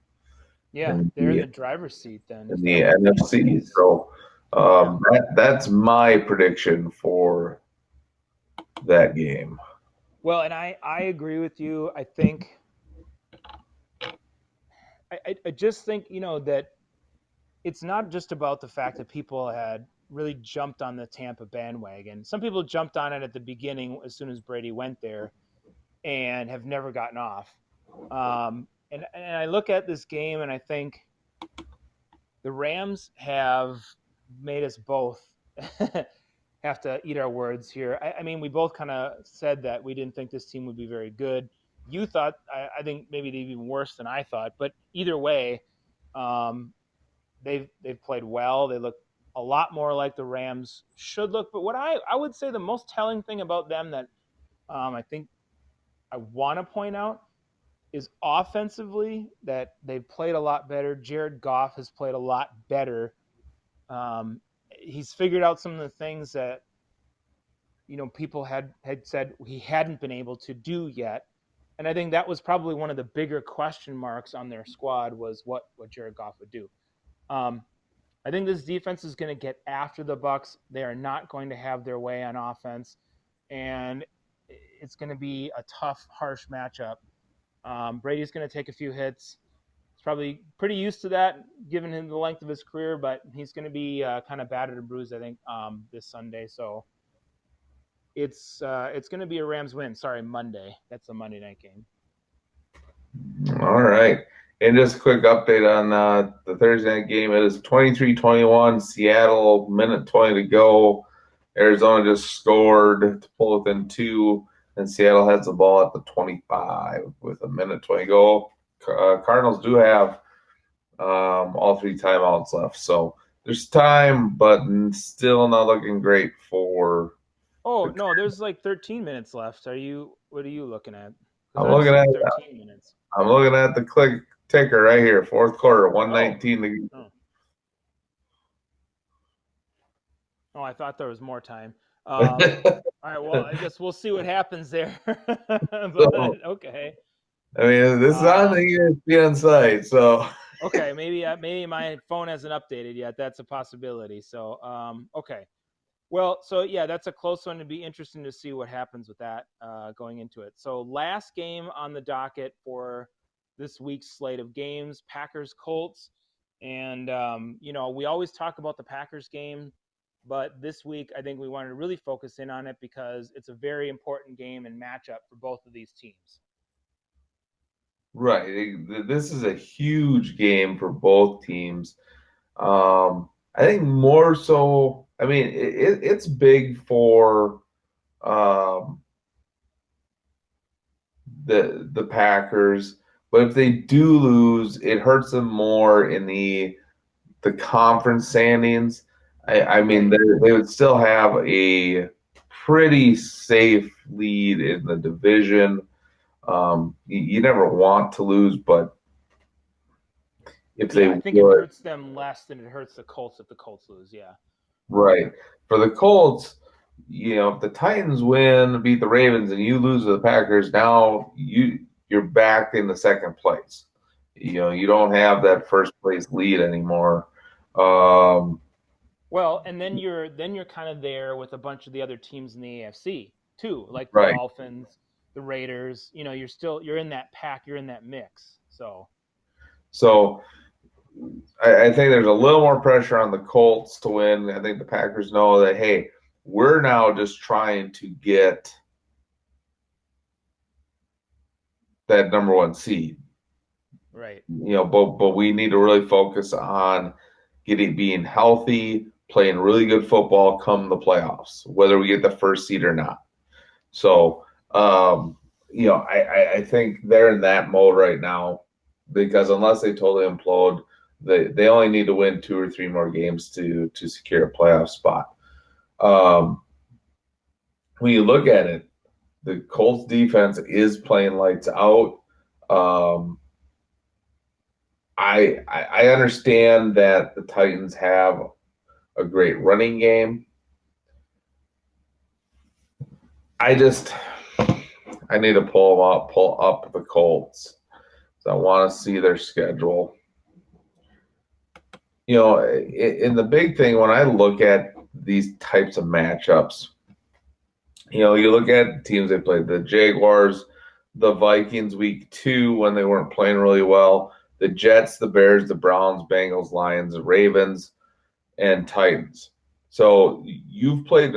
Yeah. in They're in the the driver's seat then, in if the that were to be the NFC. case. So Yeah. that's my prediction for that game. Well, and I agree with you. I just think, that it's not just about the fact that people had really jumped on the Tampa bandwagon. Some people jumped on it at the beginning as soon as Brady went there and have never gotten off. And I look at this game and I think the Rams have made us both have to eat our words here. I mean, we both kind of said that we didn't think this team would be very good. You thought, I think maybe they'd be even worse than I thought. But either way, um, they've played well. They look a lot more like the Rams should look. But what I would say the most telling thing about them that I think I want to point out is offensively that they've played a lot better. Jared Goff has played a lot better. He's figured out some of the things that people had said he hadn't been able to do yet. And I think that was probably one of the bigger question marks on their squad was what Jared Goff would do. Um, I think this defense is going to get after the Bucks. They are not going to have their way on offense, and it's going to be a tough, harsh matchup. Brady's going to take a few hits. He's probably pretty used to that, given him the length of his career, but he's going to be kind of battered and bruised, I think, this Sunday. So it's going to be a Rams win. Sorry, Monday. That's a Monday night game. All right. And just a quick update on the Thursday night game. It is 23-21, Seattle, minute 20 to go. Arizona just scored to pull within 2, and Seattle has the ball at the 25 with a minute 20 to go. Cardinals do have all 3 timeouts left. So there's time, but still not looking great for. Oh, no, there's like 13 minutes left. What are you looking at? Because I'm I'm looking seeing at 13 minutes. I'm looking at the click ticker right here, fourth quarter, Oh. 119 to Oh. Oh, I thought there was more time. All right, well, I guess we'll see what happens there. So, But okay. I mean, this is on the Um, ESPN site, so okay, maybe my phone hasn't updated yet. That's a possibility. So, okay. Well, so yeah, that's a close one. It'd be interesting to see what happens with that going into it. So, last game on the docket for this week's slate of games: Packers Colts, and we always talk about the Packers game, but this week I think we wanted to really focus in on it because it's a very important game and matchup for both of these teams. right. This is a huge game for both teams. I think more so. I mean, it's big for um, the Packers, but if they do lose, it hurts them more in the conference standings. I mean, Right. they would still have a pretty safe lead in the division. You never want to lose, but if they Yeah, I think it would, hurts them less than it hurts the Colts if the Colts lose. Yeah. right. For the Colts, if the Titans win, beat the Ravens, and you lose to the Packers, now you're back in the second place. You don't have that first place lead anymore. Um, Well, and then you're kind of there with a bunch of the other teams in the AFC too, like the right. Dolphins, the Raiders. You're in that pack, you're in that mix. So So I think there's a little more pressure on the Colts to win. I think the Packers know that, hey, we're now just trying to get that number 1 seed. right. But we need to really focus on being healthy, playing really good football come the playoffs, whether we get the first seed or not. So, I think they're in that mode right now because unless they totally implode, they only need to win 2 or 3 more games to secure a playoff spot. Um, when you look at it, the Colts defense is playing lights out. Um, I understand that the Titans have a great running game. I need to pull up the Colts. So I want to see their schedule. In the big thing when I look at these types of matchups, you look at teams they played: the Jaguars, the Vikings week 2 when they weren't playing really well, the Jets, the Bears, the Browns, Bengals, Lions, Ravens, and Titans. So you've played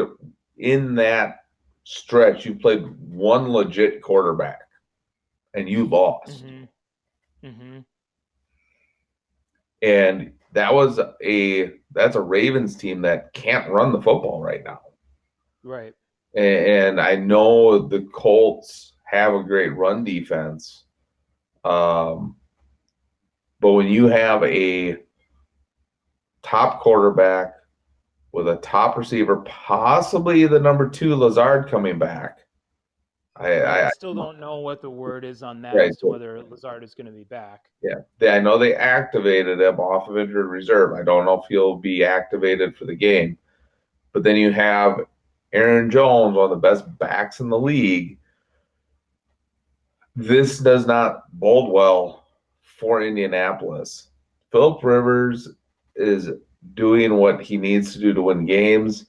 in that stretch, you played one legit quarterback and you lost. Mm-hmm. Mm-hmm. And that's a Ravens team that can't run the football right now. Right. And I know the Colts have a great run defense. Um, but when you have a top quarterback with a top receiver, possibly the number two Lazard coming back, Right. I I still don't know what the word is on that right, as to whether Lazard is going to be back. yeah, I know they activated him off of injured reserve. I don't know if he'll be activated for the game, but then you have Aaron Jones, one of the best backs in the league. This does not bode well for Indianapolis. Philip Rivers is doing what he needs to do to win games.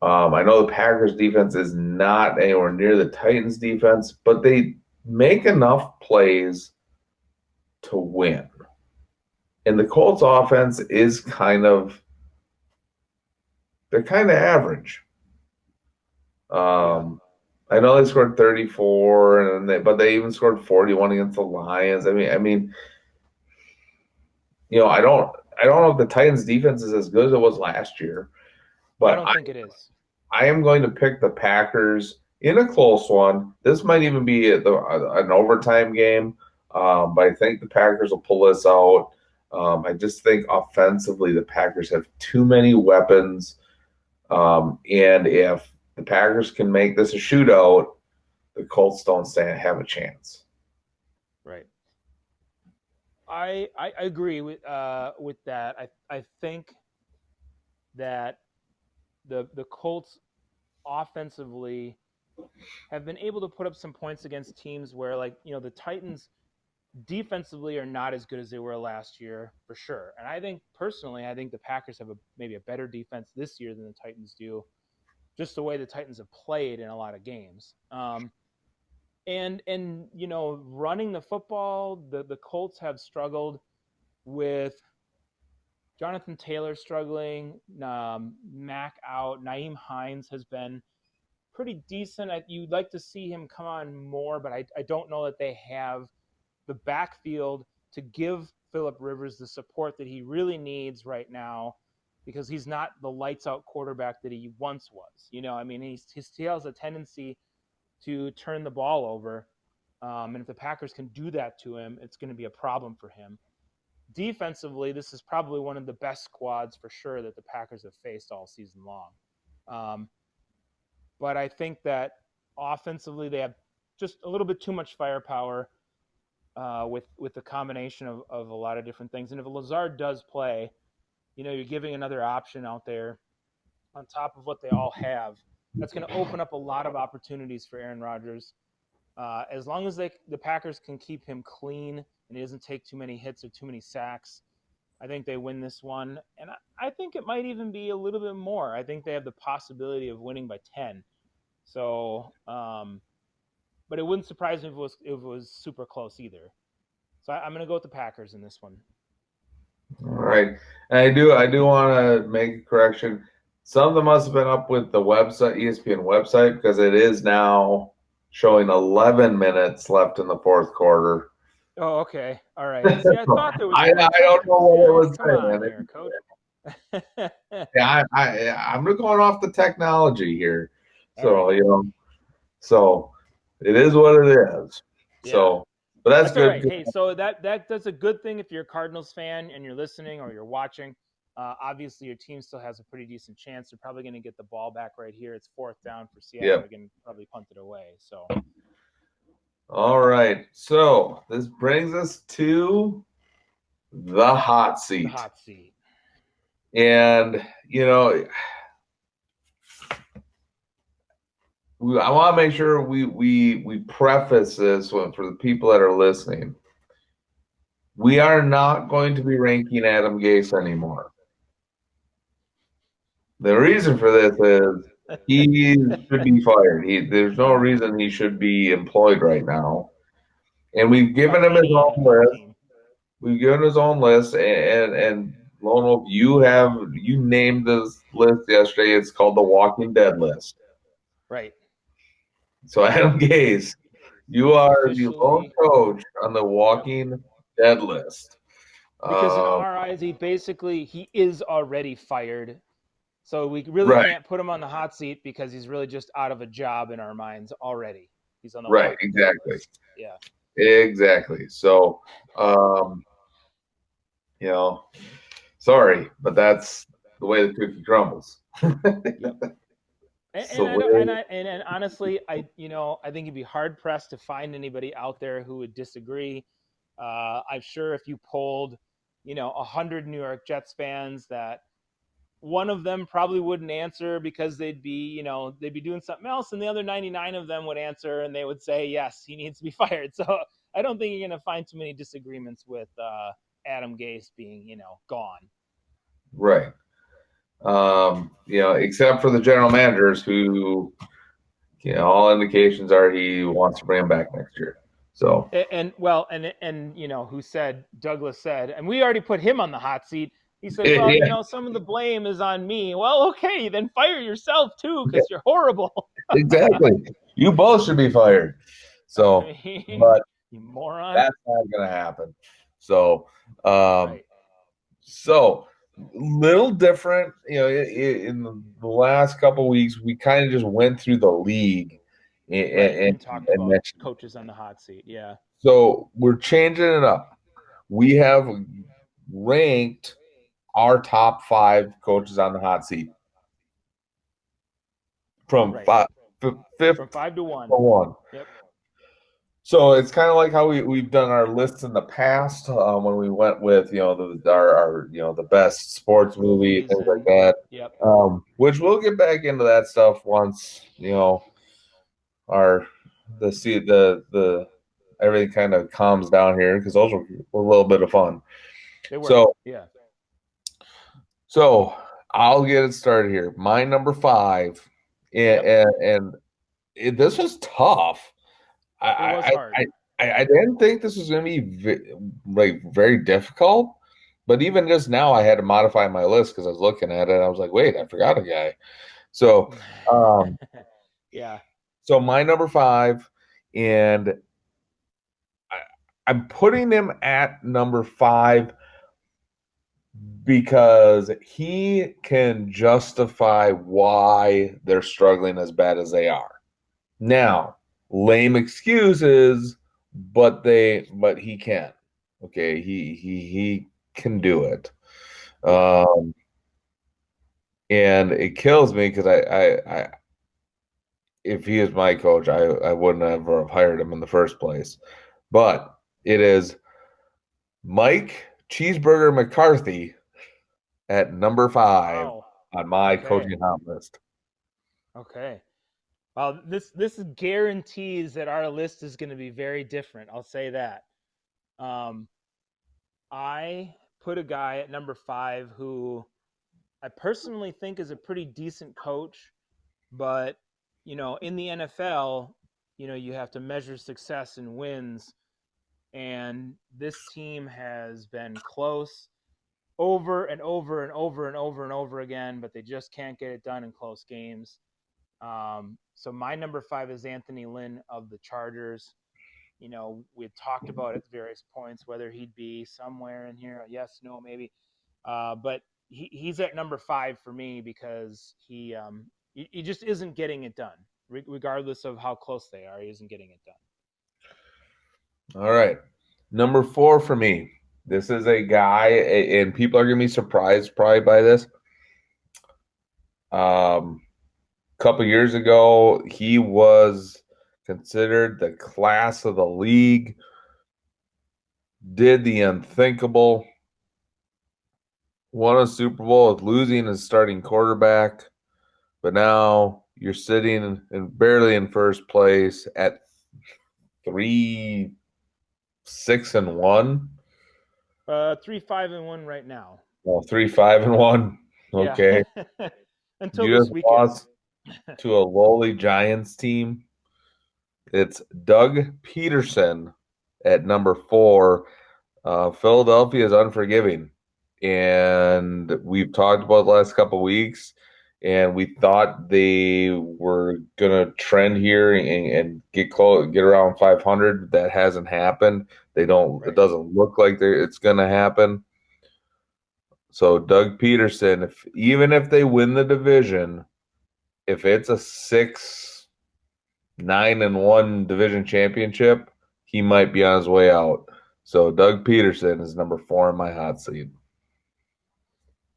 I know the Packers defense is not anywhere near the Titans defense, but they make enough plays to win. And the Colts offense is they're kind of average. Yeah. I know they scored 34 but they even scored 41 against the Lions. I mean, I don't know if the Titans defense is as good as it was last year, I but don't think it is. I am going to pick the Packers in a close one. This might even be an overtime game, but I think the Packers will pull this out. I just think offensively, the Packers have too many weapons. And if the Packers can make this a shootout, the Colts don't have a chance. Right. I agree with that. I think that the Colts offensively have been able to put up some points against teams where, like, the Titans defensively are not as good as they were last year, for sure. And I think personally, I think the Packers have maybe a better defense this year than the Titans do, just the way the Titans have played in a lot of games. And running the football, the Colts have struggled with Jonathan Taylor struggling, Mac out, Naeem Hines has been pretty decent. You'd like to see him come on more, but I don't know that they have the backfield to give Philip Rivers the support that he really needs right now, because he's not the lights out quarterback that he once was. I mean, he has a tendency to turn the ball over. And if the Packers can do that to him, it's going to be a problem for him. Defensively, this is probably one of the best squads for sure that the Packers have faced all season long. Um, but I think that offensively, they have just a little bit too much firepower with the combination of a lot of different things. And if Lazard does play, you're giving another option out there on top of what they all have. That's going to open up a lot of opportunities for Aaron Rodgers. As long as the Packers can keep him clean and he doesn't take too many hits or too many sacks, I think they win this one. And I think it might even be a little bit more. I think they have the possibility of winning by 10. So, but it wouldn't surprise me if it was super close either. So I'm going to go with the Packers in this one. All right. And I do want to make a correction. Some of them must have been up with the website, ESPN website, because it is now showing 11 minutes left in the fourth quarter. Oh, okay. All right. See, I thought there was I more don't know times. what it was Come on saying. here, coach. Yeah, I'm going off the technology here. All right. So, so it is what it is. Yeah. So, but that's That's all good. right. Hey, so that's a good thing if you're a Cardinals fan and you're listening or you're watching. Obviously, your team still has a pretty decent chance. They're probably going to get the ball back right here. It's fourth down for Seattle. Yep. They're going to probably punt it away. So All right. So this brings us to the hot the seat. hot seat. And, I want to make sure we preface this for the people that are listening. We are not going to be ranking Adam Gase anymore. The reason for this is he should be fired. There's no reason he should be employed right now. And we've By given him his any own NFL list. team. We've given his own list, and Lone Wolf, you named this list yesterday. It's called the Walking Dead list. Right. So Adam Gase, you He's are the lone officially coach on the Walking dead list. Because in Um, our eyes, he is already fired. So we really right, can't put him on the hot seat because he's really just out of a job in our minds already. He's on the right, walking dead exactly, list. Yeah. exactly. So, um, you know, sorry, but that's the way the cookie crumbles. Yep. And, It's the and I way. don't, and honestly, I think you'd be hard pressed to find anybody out there who would disagree. I'm sure if you polled, 100 New York Jets fans, that one of them probably wouldn't answer because they'd be doing something else, and the other 99 of them would answer and they would say yes, he needs to be fired. So I don't think you're going to find too many disagreements with Adam Gase being gone. Right. Except for the general managers who, all indications are he wants to bring him back next year. So, And well, and who said, Douglas said, and we already put him on the hot seat. He said, well, yeah, some of the blame is on me. Well, okay, then fire yourself too, yeah, because you're horrible. exactly. You both should be fired. So, I mean, but you moron. that's not going to happen. So, um, Right, so little different, in the last couple of weeks, we kind of just went through the league and, right, and, and talked and about mentioned. coaches on the hot seat. Yeah. So we're changing it up. We have ranked our top five coaches on the hot seat from Right. fifth From 5 to 1. to one. Yep. So it's kind of like how we've done our lists in the past when we went with our the best sports movie, Movies things like and that. yep. Which we'll get back into that stuff once our the everything kind of calms down here, because those were a little bit of fun. They were. So Yeah. so I'll get it started here. My number five, Yep. and this was tough. I, It was I, hard. I, I didn't think this was going to be like very difficult, but even just now, I had to modify my list because I was looking at it. I was like, wait, I forgot a guy. So, um, Yeah. so my number five, and I, I'm putting him at number five because he can justify why they're struggling as bad as they are. Now, lame excuses, but he can. Okay, he can do it. Yeah. Um, and it kills me because I if he is my coach, I wouldn't ever have hired him in the first place. But it is Mike Cheeseburger McCarthy at number five Wow. on my Okay. coaching hot list. Okay. Well, this guarantees that our list is going to be very different. I'll say that. Um, I put a guy at number 5 who I personally think is a pretty decent coach, but in the NFL, you have to measure success in wins, and this team has been close over and over and over and over and over again, but they just can't get it done in close games. So my number 5 is Anthony Lynn of the Chargers. We had talked about at various points whether he'd be somewhere in here, yes, no, maybe. But he's at number 5 for me because he just isn't getting it done, regardless of how close they are. He isn't getting it done. All right. Number four for me. This is a guy, and people are going to be surprised probably by this. A couple years ago, he was considered the class of the league, did the unthinkable, won a Super Bowl with losing his starting quarterback, but now you're sitting barely in first place at 3-6-1. 3-5-1 right now. Well, 3-5-1. Yeah. Okay. Until You this just weekend. lost to a lowly Giants team. It's Doug Peterson at number four. Philadelphia is unforgiving, and we've talked about the last couple of weeks, and we thought they were gonna trend here and get close, get around 500. That hasn't happened. They don't. It Right. doesn't look like it's going to happen. So Doug Peterson, if even if they win the division, if it's a 6-9-1 division championship, he might be on his way out. So Doug Peterson is number 4 in my hot seat.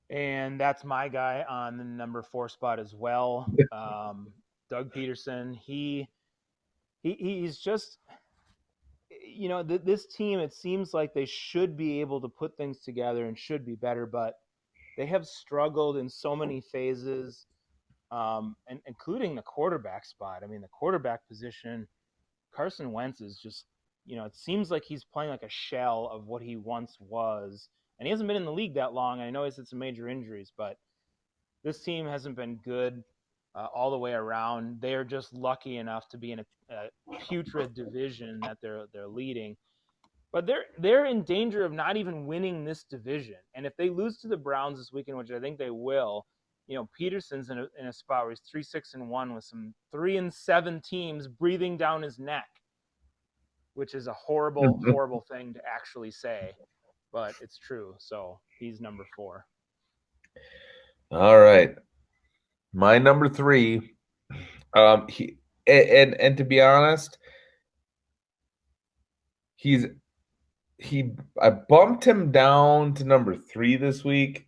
And that's my guy on the number 4 spot as well. Doug Peterson. He's just, this team. It seems like they should be able to put things together and should be better, but they have struggled in so many phases, and including the quarterback spot. I mean, the quarterback position. Carson Wentz is just, it seems like he's playing like a shell of what he once was. And he hasn't been in the league that long. I know he's had some major injuries, but this team hasn't been good all the way around. They are just lucky enough to be in a putrid division that they're leading. But they're in danger of not even winning this division. And if they lose to the Browns this weekend, which I think they will, Peterson's in a spot where he's 3-6-1 with some 3-7 teams breathing down his neck, which is a horrible, horrible thing to actually say, but it's true. So he's number 4. All right. My number 3, he and to be honest, he I bumped him down to number 3 this week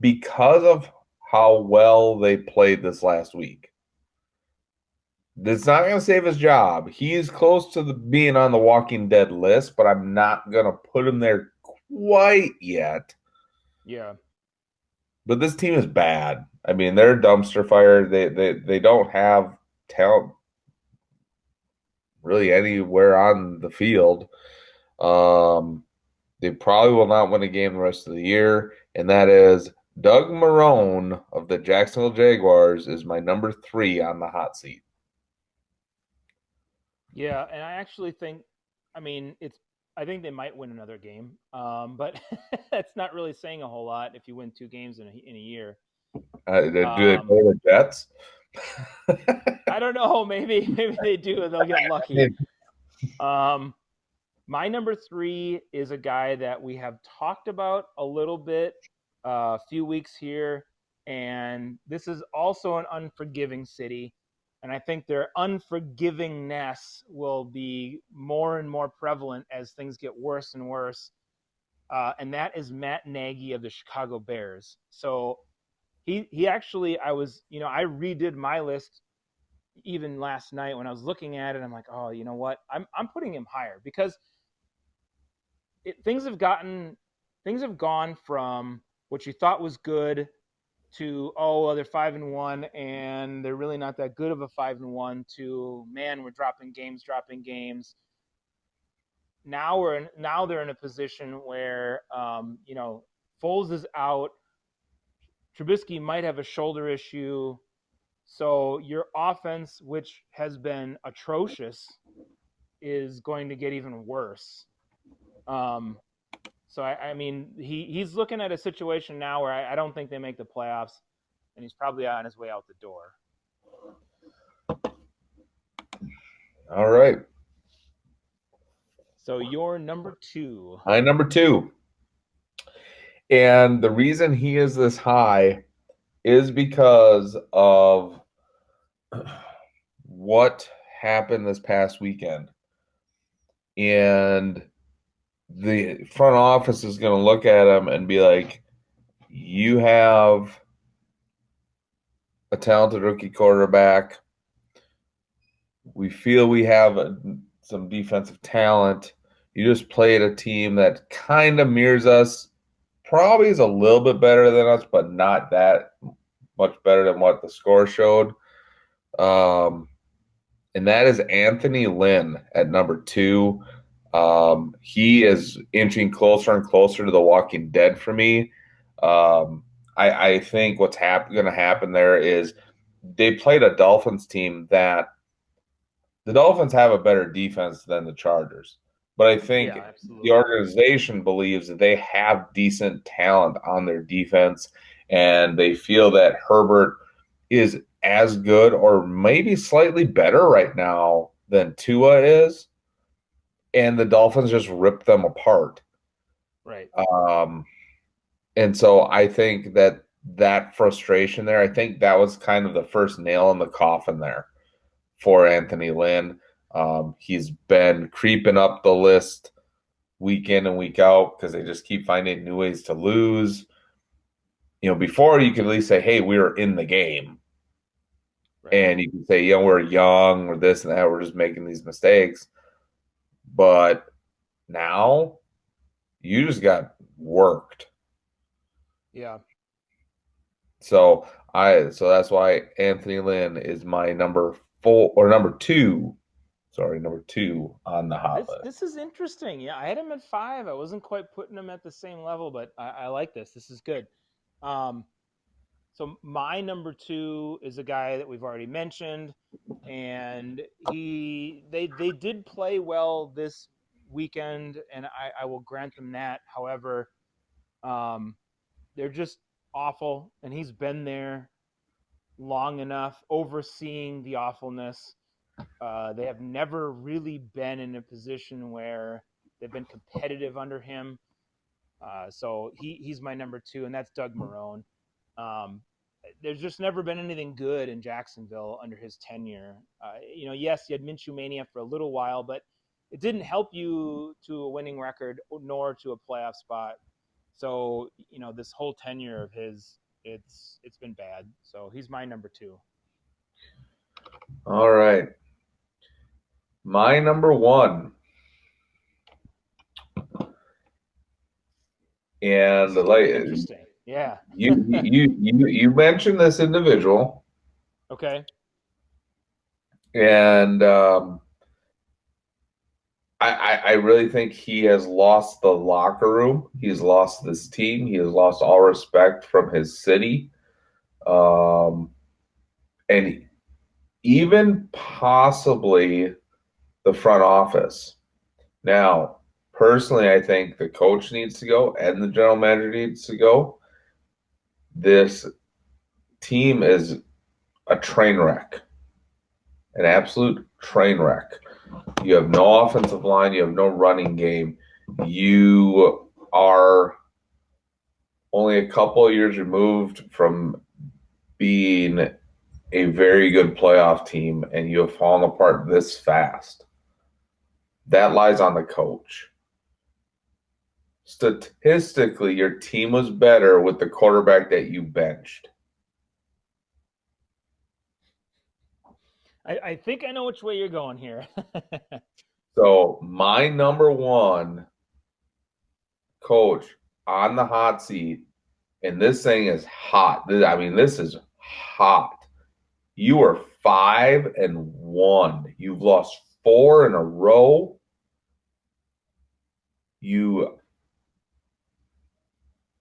because of how well they played this last week. That's not going to save his job. He's close to being on the Walking Dead list, but I'm not going to put him there quite yet. Yeah. But this team is bad. I mean, they're a dumpster fire. They don't have talent really anywhere on the field. They probably will not win a game the rest of the year, and that is Doug Marrone of the Jacksonville Jaguars is my number 3 on the hot seat. Yeah, and I actually think, I think they might win another game, but that's not really saying a whole lot if you win 2 games in a year. Do they play Um, the Jets? I don't know. Maybe they do, and they'll get lucky. Um, my number 3 is a guy that we have talked about a little bit a few weeks here, and this is also an unforgiving city. And I think their unforgivingness will be more and more prevalent as things get worse and worse. And that is Matt Nagy of the Chicago Bears. So he actually, I redid my list even last night when I was looking at it. I'm like, oh, you know what? I'm putting him higher because things have gone from what you thought was good to, oh, well, they're 5-1 and they're really not that good of a 5-1, to, man, we're dropping games. Now they're in a position where Foles is out, Trubisky might have a shoulder issue, so your offense, which has been atrocious, is going to get even worse. So he's looking at a situation now where I don't think they make the playoffs, and he's probably on his way out the door. All right. So you're number 2. My number 2. And the reason he is this high is because of what happened this past weekend. And the front office is going to look at him and be like, you have a talented rookie quarterback. We feel we have some defensive talent. You just played a team that kind of mirrors us. Probably is a little bit better than us, but not that much better than what the score showed. And that is Anthony Lynn at number 2. He is inching closer and closer to the Walking Dead for me. I think what's going to happen there is they played a Dolphins team that the Dolphins have a better defense than the Chargers. But I think the organization believes that they have decent talent on their defense, and they feel that Herbert is as good or maybe slightly better right now than Tua is. and the Dolphins just ripped them apart. Right. Um, and so I think that frustration there, I think that was kind of the first nail in the coffin there for Anthony Lynn. He's been creeping up the list week in and week out because they just keep finding new ways to lose. Before you could at least say, hey, we were in the game. Right. And you can say, we're young, we're this and that, we're just making these mistakes. But now you just got worked. Yeah. So that's why Anthony Lynn is my number two on the hot list. This is interesting. Yeah, I had him at 5. I wasn't quite putting him at the same level, but I like this. This is good. Um, so my number 2 is a guy that we've already mentioned, and they did play well this weekend, and I will grant them that. However, um, they're just awful, and he's been there long enough, overseeing the awfulness. They have never really been in a position where they've been competitive under him. So he's my number 2, and that's Doug Marrone. Um, there's just never been anything good in Jacksonville under his tenure. Yes, you had Minshew mania for a little while, but it didn't help you to a winning record nor to a playoff spot. So this whole tenure of his, it's been bad. So he's my number 2. All right. My number 1. And like Interesting. Yeah. you mentioned this individual, Okay. and I really think he has lost the locker room. He's lost this team. He has lost all respect from his city, and even possibly the front office. Now, personally, I think the coach needs to go and the general manager needs to go. This team is a train wreck, an absolute train wreck. You have no offensive line, you have no running game. You are only a couple of years removed from being a very good playoff team, and you have fallen apart this fast. That lies on the coach. Statistically, your team was better with the quarterback that you benched. I think I know which way you're going here. So, my number 1 coach on the hot seat, and this thing is hot. I mean, this is hot. You are 5-1. You've lost 4 in a row. You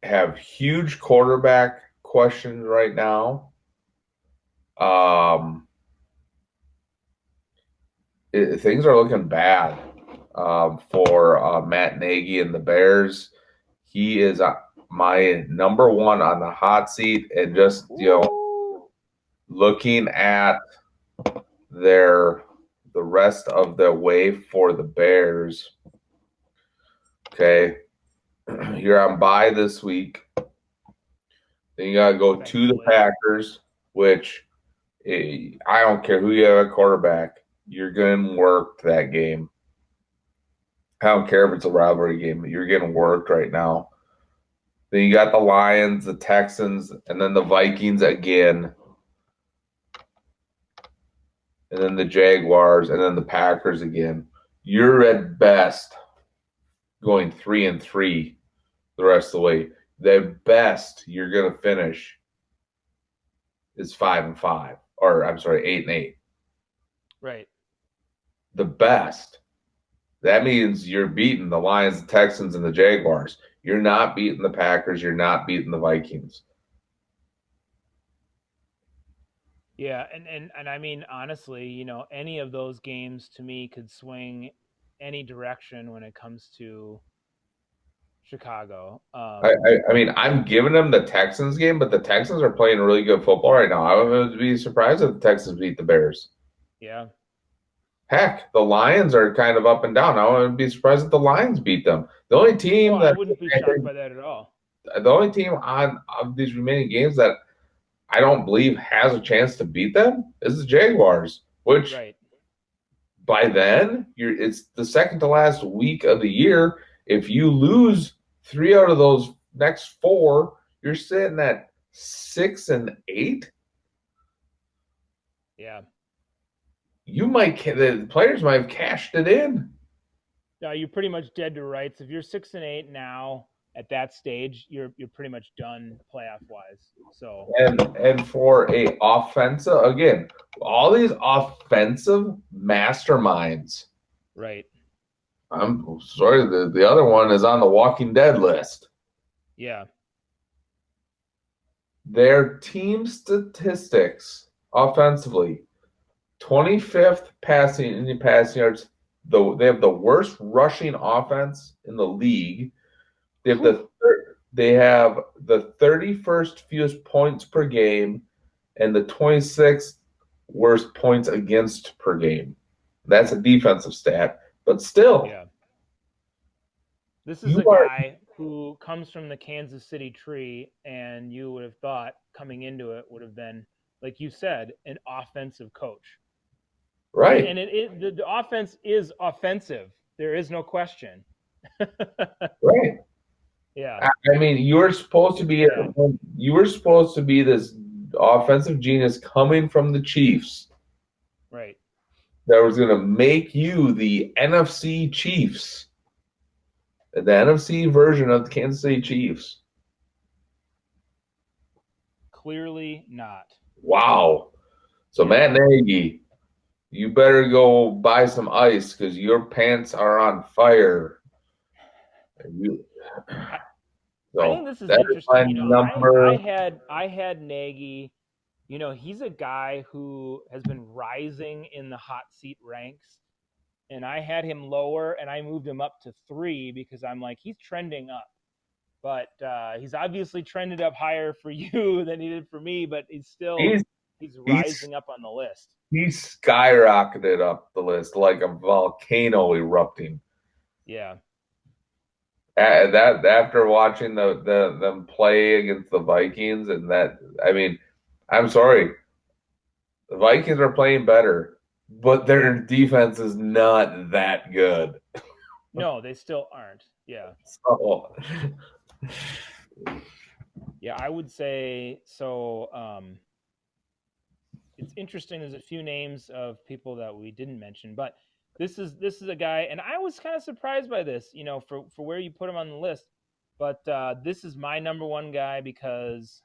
have huge quarterback questions right now. Things are looking bad for Matt Nagy and the Bears. He is my number 1 on the hot seat, and just looking at the rest of the way for the Bears. Okay, you're on bye this week. Then you got to go to the Packers, which I don't care who you have at quarterback. You're getting worked that game. I don't care if it's a rivalry game. You're getting worked right now. Then you got the Lions, the Texans, and then the Vikings again. And then the Jaguars, and then the Packers again. You're at best going 3-3 the rest of the way. The best you're going to finish is 5-5, or I'm sorry, 8-8. Right. The best. That means you're beating the Lions, the Texans, and the Jaguars. You're not beating the Packers. You're not beating the Vikings. Yeah, and I mean honestly, any of those games to me could swing any direction when it comes to Chicago. I mean, I'm giving them the Texans game, but the Texans are playing really good football right now. I would be surprised if the Texans beat the Bears. Yeah. Heck, the Lions are kind of up and down. I wouldn't be surprised if the Lions beat them. The only Oh, team I that wouldn't be shocked by that at all. the only team on of these remaining games that I don't believe has a chance to beat them is the Jaguars, which Right. by then it's the second to last week of the year. If you lose three out of those next four, you're sitting at 6-8. Yeah. The players might have cashed it in. No, you're pretty much dead to rights. If you're 6-8 now at that stage, you're pretty much done playoff wise. So And for a offensive again, all these offensive masterminds. right. I'm sorry, the other one is on the Walking Dead list. Yeah. Their team statistics offensively 25th passing yards. They have the worst rushing offense in the league. They have Whew. they have the 31st fewest points per game and the 26th worst points against per game. That's a defensive stat, but still, Yeah. This is you a are guy who comes from the Kansas City tree, and you would have thought coming into it would have been, like you said, an offensive coach. right, And the offense is offensive. There is no question. right. Yeah. I mean, Yeah. you were supposed to be this offensive genius coming from the Chiefs Right. that was going to make you the NFC Chiefs, the NFC version of the Kansas City Chiefs. Clearly not. Wow. So Yeah. Matt Nagy, you better go buy some ice because your pants are on fire. You, I, I think so this is that is my interesting. number. I had Nagy. He's a guy who has been rising in the hot seat ranks, and I had him lower, and I moved him up to 3 because I'm like he's trending up, but he's obviously trended up higher for you than he did for me, but He's he's he's rising up on the list. he skyrocketed up the list like a volcano erupting. Yeah, That after watching them play against the Vikings and that I mean, I'm sorry, the Vikings are playing better, but their defense is not that good. no, they still aren't. Yeah, So yeah, I would say so. It's interesting. There's a few names of people that we didn't mention, but this is a guy, and I was kind of surprised by this. For where you put him on the list, but this is my number one guy because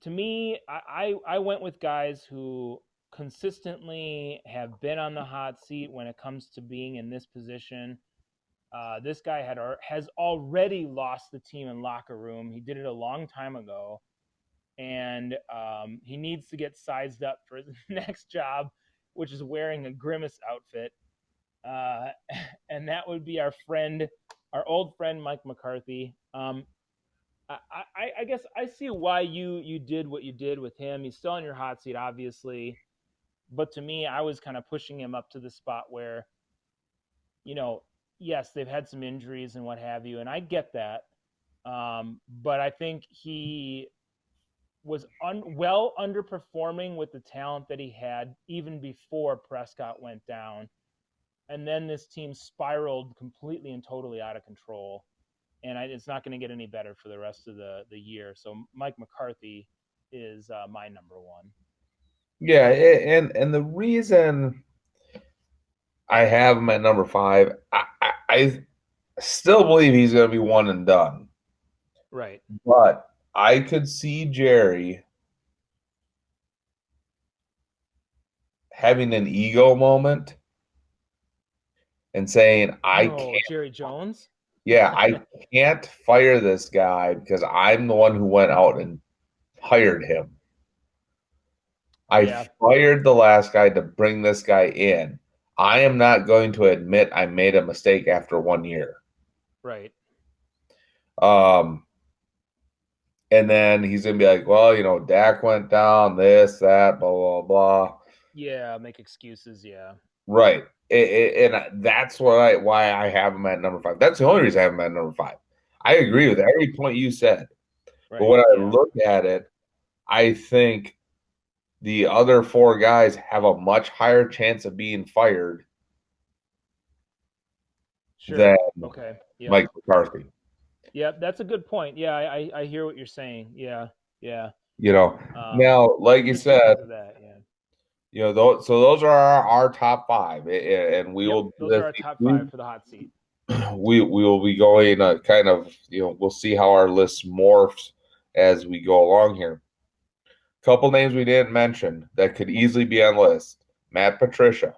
to me, I went with guys who consistently have been on the hot seat when it comes to being in this position. This guy has already lost the team in locker room. He did it a long time ago, and he needs to get sized up for his next job, which is wearing a grimace outfit. Uh, and that would be our old friend Mike McCarthy. I guess I see why you did what you did with him. He's still on your hot seat, obviously, but to me, I was kind of pushing him up to the spot where, you know, yes, they've had some injuries and what have you, and I get that. But I think he was well underperforming with the talent that he had even before Prescott went down. And then this team spiraled completely and totally out of control. And it's not going to get any better for the rest of the year. So Mike McCarthy is my number one. yeah, and the reason I have him at number five, I still believe he's going to be one and done, Right. but I could see Jerry having an ego moment and saying, I Oh, can't, Jerry Jones? yeah, I can't fire this guy because I'm the one who went out and hired him. I Yeah, fired the last guy to bring this guy in. I am not going to admit I made a mistake after 1 year. right. Um, And then he's gonna be like, well, Dak went down, this, that, blah, blah, blah. Yeah, make excuses. Yeah. Right. And that's why I have him at number 5. That's the only reason I have him at number 5. I agree with Sure. every point you said. But Right. when I Yeah. look at it, I think the other 4 guys have a much higher chance of being fired than Sure. Okay. Yep. Mike McCarthy. Yep. That's a good point. Yeah, I hear what you're saying. Yeah. Yeah. You know, Um, now, like you just said, because of that. Yeah. those are our top 5, and we Yep. will do Those are this. our top five for the hot seat. We will be going kind of, we'll see how our list morphs as we go along here. Couple names we didn't mention that could easily be on the list. Matt Patricia.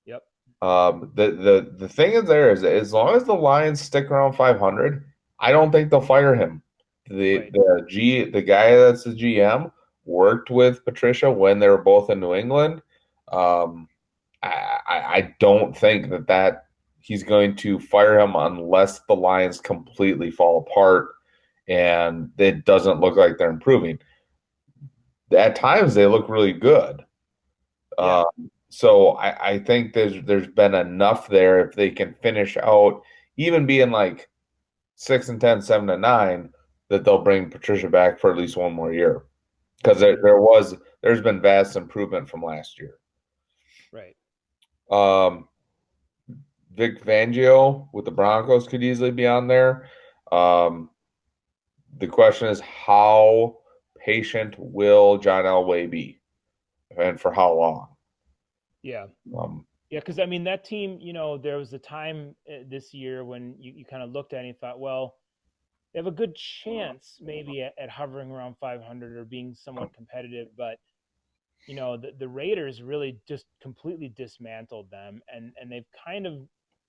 Yep. The thing is there is as long as the Lions stick around 500, I don't think they'll fire him. Right. The guy that's the GM worked with Patricia when they were both in New England. Um, I don't think that he's going to fire him unless the Lions completely fall apart and it doesn't look like they're improving. At times they look really good. Yeah. So I think there's been enough there if they can finish out, even being like 6-10, 7-9, that they'll bring Patricia back for at least one more year. Because Hmm. there's been vast improvement from last year. Right. Um, Vic Fangio with the Broncos could easily be on there. Um, the question is how patient will John Elway be, and for how long? Yeah. Um, Yeah. Because I mean, that team. There was a time this year when you kind of looked at it and thought, well, they have a good chance maybe at hovering around 500 or being somewhat competitive, but the Raiders really just completely dismantled them, and they've kind of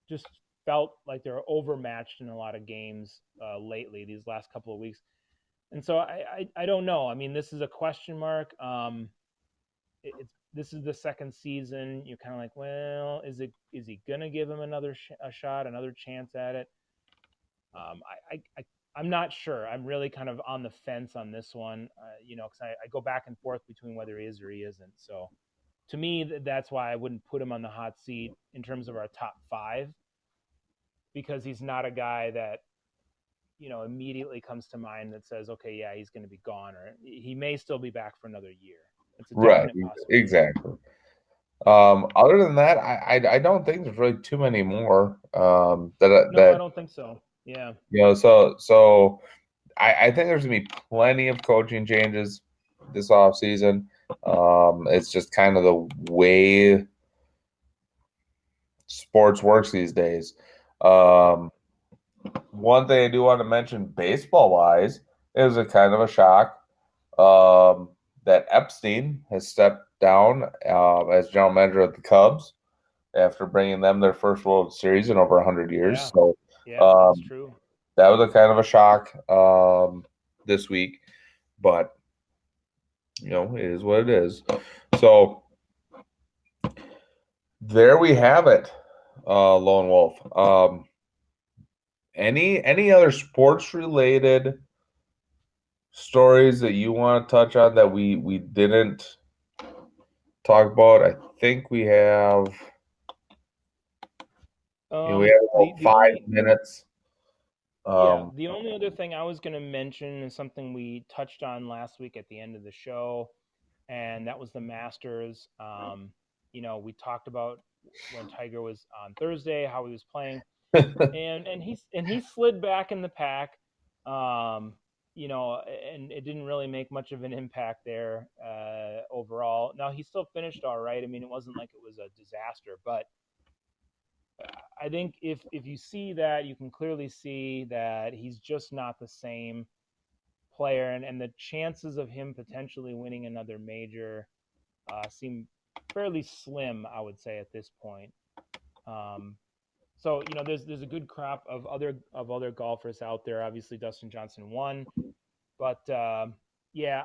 just felt like they're overmatched in a lot of games lately these last couple of weeks. And so I don't know. I mean, this is a question mark. It's this is the second season. You're kind of like, well, is he gonna give him a shot, another chance at it? I'm not sure. I'm really kind of on the fence on this one, because I go back and forth between whether he is or he isn't. So to me, that's why I wouldn't put him on the hot seat in terms of our top 5, because he's not a guy that immediately comes to mind that says, okay, yeah, he's going to be gone, or he may still be back for another year. It's a right, definite possibility. exactly. Other than that, I don't think there's really too many more No, I that don't think so. Yeah. so I think there's gonna be plenty of coaching changes this offseason. It's just kind of the way sports works these days. Yep. Um, One thing I do want to mention, baseball wise, is a kind of a shock that Epstein has stepped down as general manager of the Cubs after bringing them their first World Series in over 100 years. Yeah. So Yeah, that's um, true. that was a kind of a shock this week, but it is what it is. So there we have it, Lone Wolf. Any other sports related stories that you want to touch on that we didn't talk about? I think we have The about the five only minutes. Yeah, Um, the only other thing I was going to mention is something we touched on last week at the end of the show, and that was the Masters. We talked about when Tiger was on Thursday, how he was playing, and he slid back in the pack, um, and it didn't really make much of an impact there overall. Now he still finished all right. I mean, it wasn't like it was a disaster, but I think if you see that, you can clearly see that he's just not the same player, and the chances of him potentially winning another major seem fairly slim, I would say, at this point. Um, so there's a good crop of other golfers out there. Obviously, Dustin Johnson won, but yeah,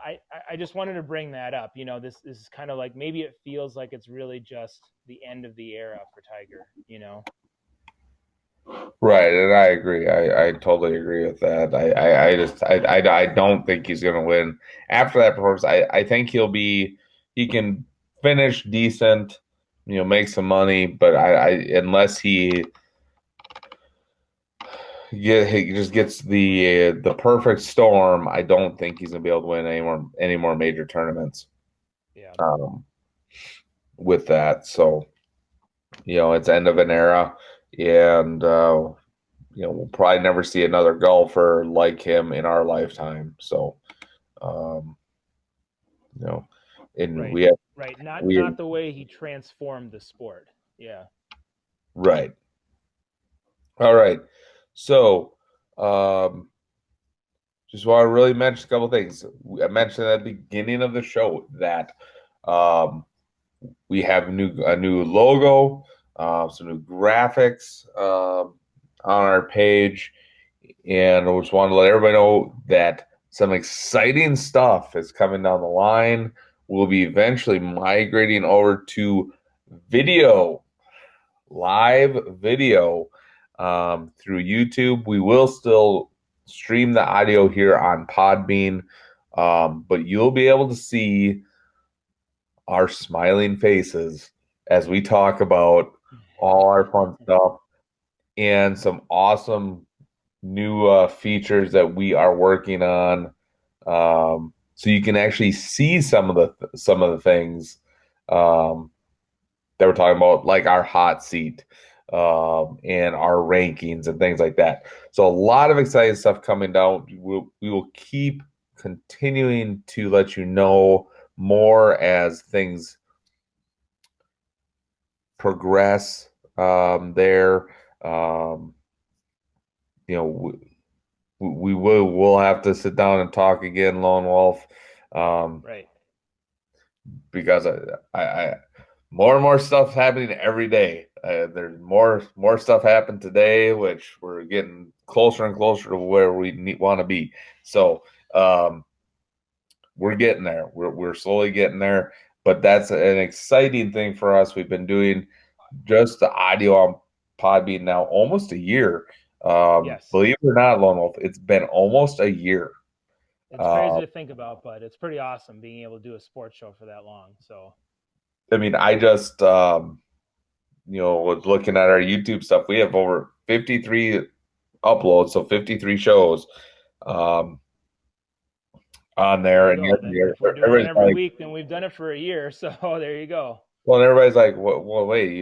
I just wanted to bring that up. This is kind of like maybe it feels like it's really just the end of the era for Tiger. Right, and I agree. I totally agree with that. I don't think he's going to win after that performance. I think he can finish decent, make some money, but I unless he just gets the perfect storm, I don't think he's going to be able to win any more major tournaments Yeah. um, with that. So, it's end of an era, and we'll probably never see another golfer like him in our lifetime. So, um, you know, and Right. we have Right. Not we the way he transformed the sport. Yeah. right. All right. So, um, just want to really mention a couple things. I mentioned at the beginning of the show that um, we have a new logo, some new graphics on our page, and I just want to let everybody know that some exciting stuff is coming down the line. We'll be eventually migrating over to video, live video through YouTube. We will still stream the audio here on Podbean, but you'll be able to see our smiling faces as we talk about all our fun stuff and some awesome new features that we are working on. So you can actually see some of the things um, that we're talking about, like our hot seat and our rankings and things like that. So a lot of exciting stuff coming down. We will keep continuing to let you know more as things progress there. Um, you know, we'll have to sit down and talk again, Lone Wolf, um, Right. because I more and more stuff happening every day. There's more stuff happened today, which we're getting closer and closer to where we want to be. So we're getting there. We're slowly getting there, but that's an exciting thing for us. We've been doing just the audio on Podbean now almost a year. Yes. Believe it or not, Lone Wolf, it's been almost a year. It's crazy Uh, to think about, but it's pretty awesome being able to do a sports show for that long. So, I mean, I just was looking at our YouTube stuff. We have over 53 uploads, so 53 shows um, on there there, you and go. Then if we're doing it everybody's every like, week, then we've done it for a year. So, there you go. well, and everybody's like, well, wait,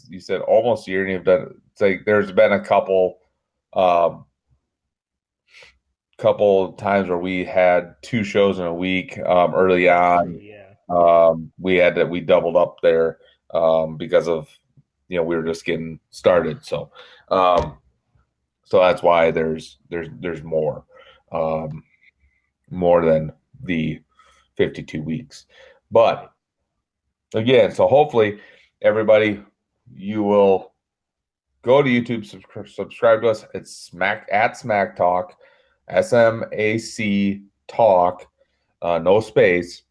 you said almost a year, and you've done it. It's like there's been a um, couple times where we had two shows in a week early That's on. true. Yeah. We doubled up there because of we were just getting started. Um, so that's why there's um, more than the 52 weeks. Right. But again, so hopefully everybody, you will go to YouTube, subscribe to us. It's Smack Talk, SMAC Talk, no space.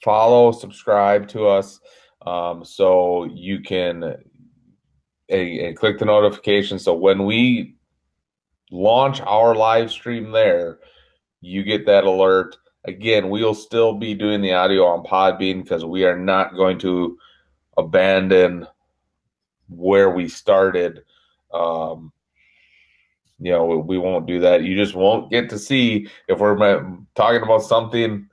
Follow, subscribe to us, so you can and click the notification. So when we launch our live stream there, you get that alert. Again, we'll still be doing the audio on Podbean because we are not going to abandon where we started. Um, we won't do that. You just won't get to see if we're talking about something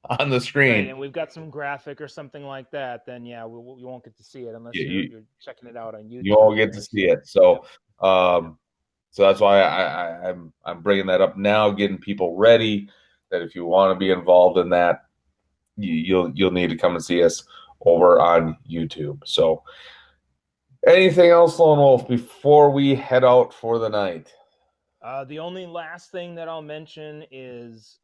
on the Right. screen. And we've got some graphic or something like that. Then, yeah, we won't get to see it unless You, you're you, you're checking it out on you YouTube won't get to there. see So, it. yep. So, Yep. um, so that's why I'm bringing that up now, getting people ready. That if you want to be involved in that, you'll need to come and see us over on YouTube. So, anything else, Lone Wolf, before we head out for the night? The only last thing that I'll mention is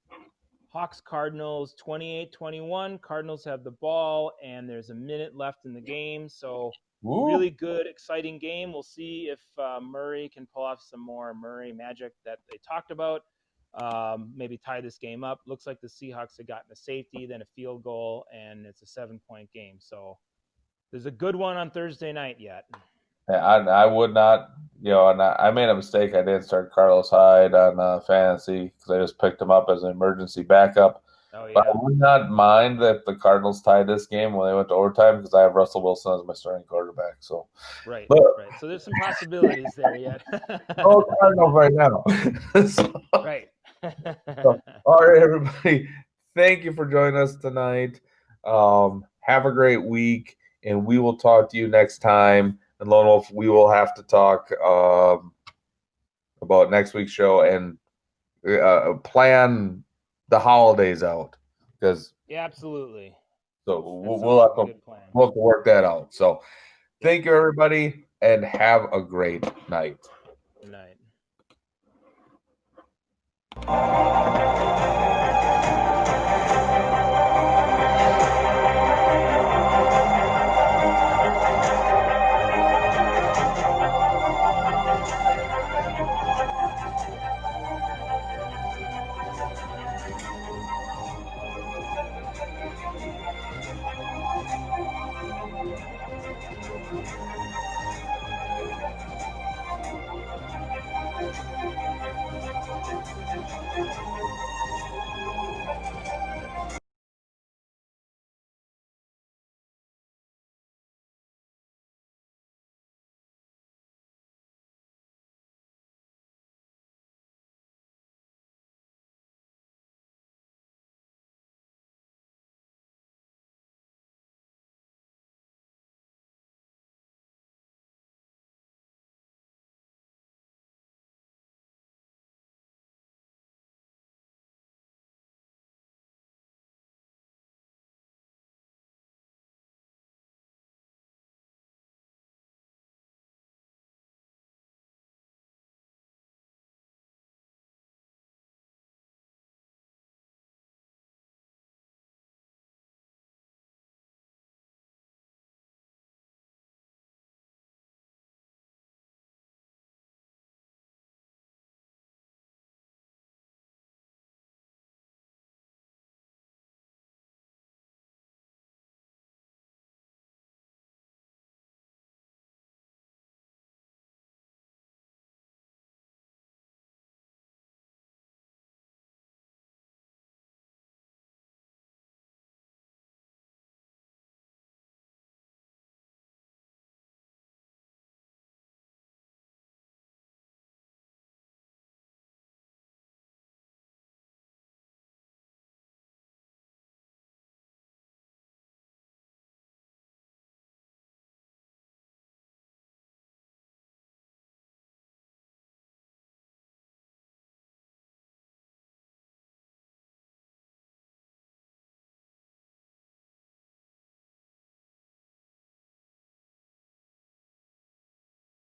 Hawks Cardinals 28-21. Cardinals have the ball, and there's a minute left in the game. So, Woo. really good, exciting game. We'll see if Murray can pull off some more Murray magic that they talked about. Maybe tie this game up. Looks like the Seahawks have gotten a safety, then a field goal, and it's a 7-point game. So, there's a good one on Thursday night yet. I would not, and I made a mistake. I didn't start Carlos Hyde on fantasy because I just picked him up as an emergency backup. Oh But I yeah. would not mind that the Cardinals tied this game when they went to overtime because I have Russell Wilson as my starting quarterback. So, Right. but Right. So there's some possibilities there yet. no Cardinals right now. so, Right. all right, everybody. Thank you for joining us tonight. Have a great week, and we will talk to you next time. And Lone Wolf, we will have to talk about next week's show and plan the holidays out because Yeah, absolutely. so That we'll sounds like have a to good plan. work that out. So Yep. thank you, everybody, and have a great night. Good night.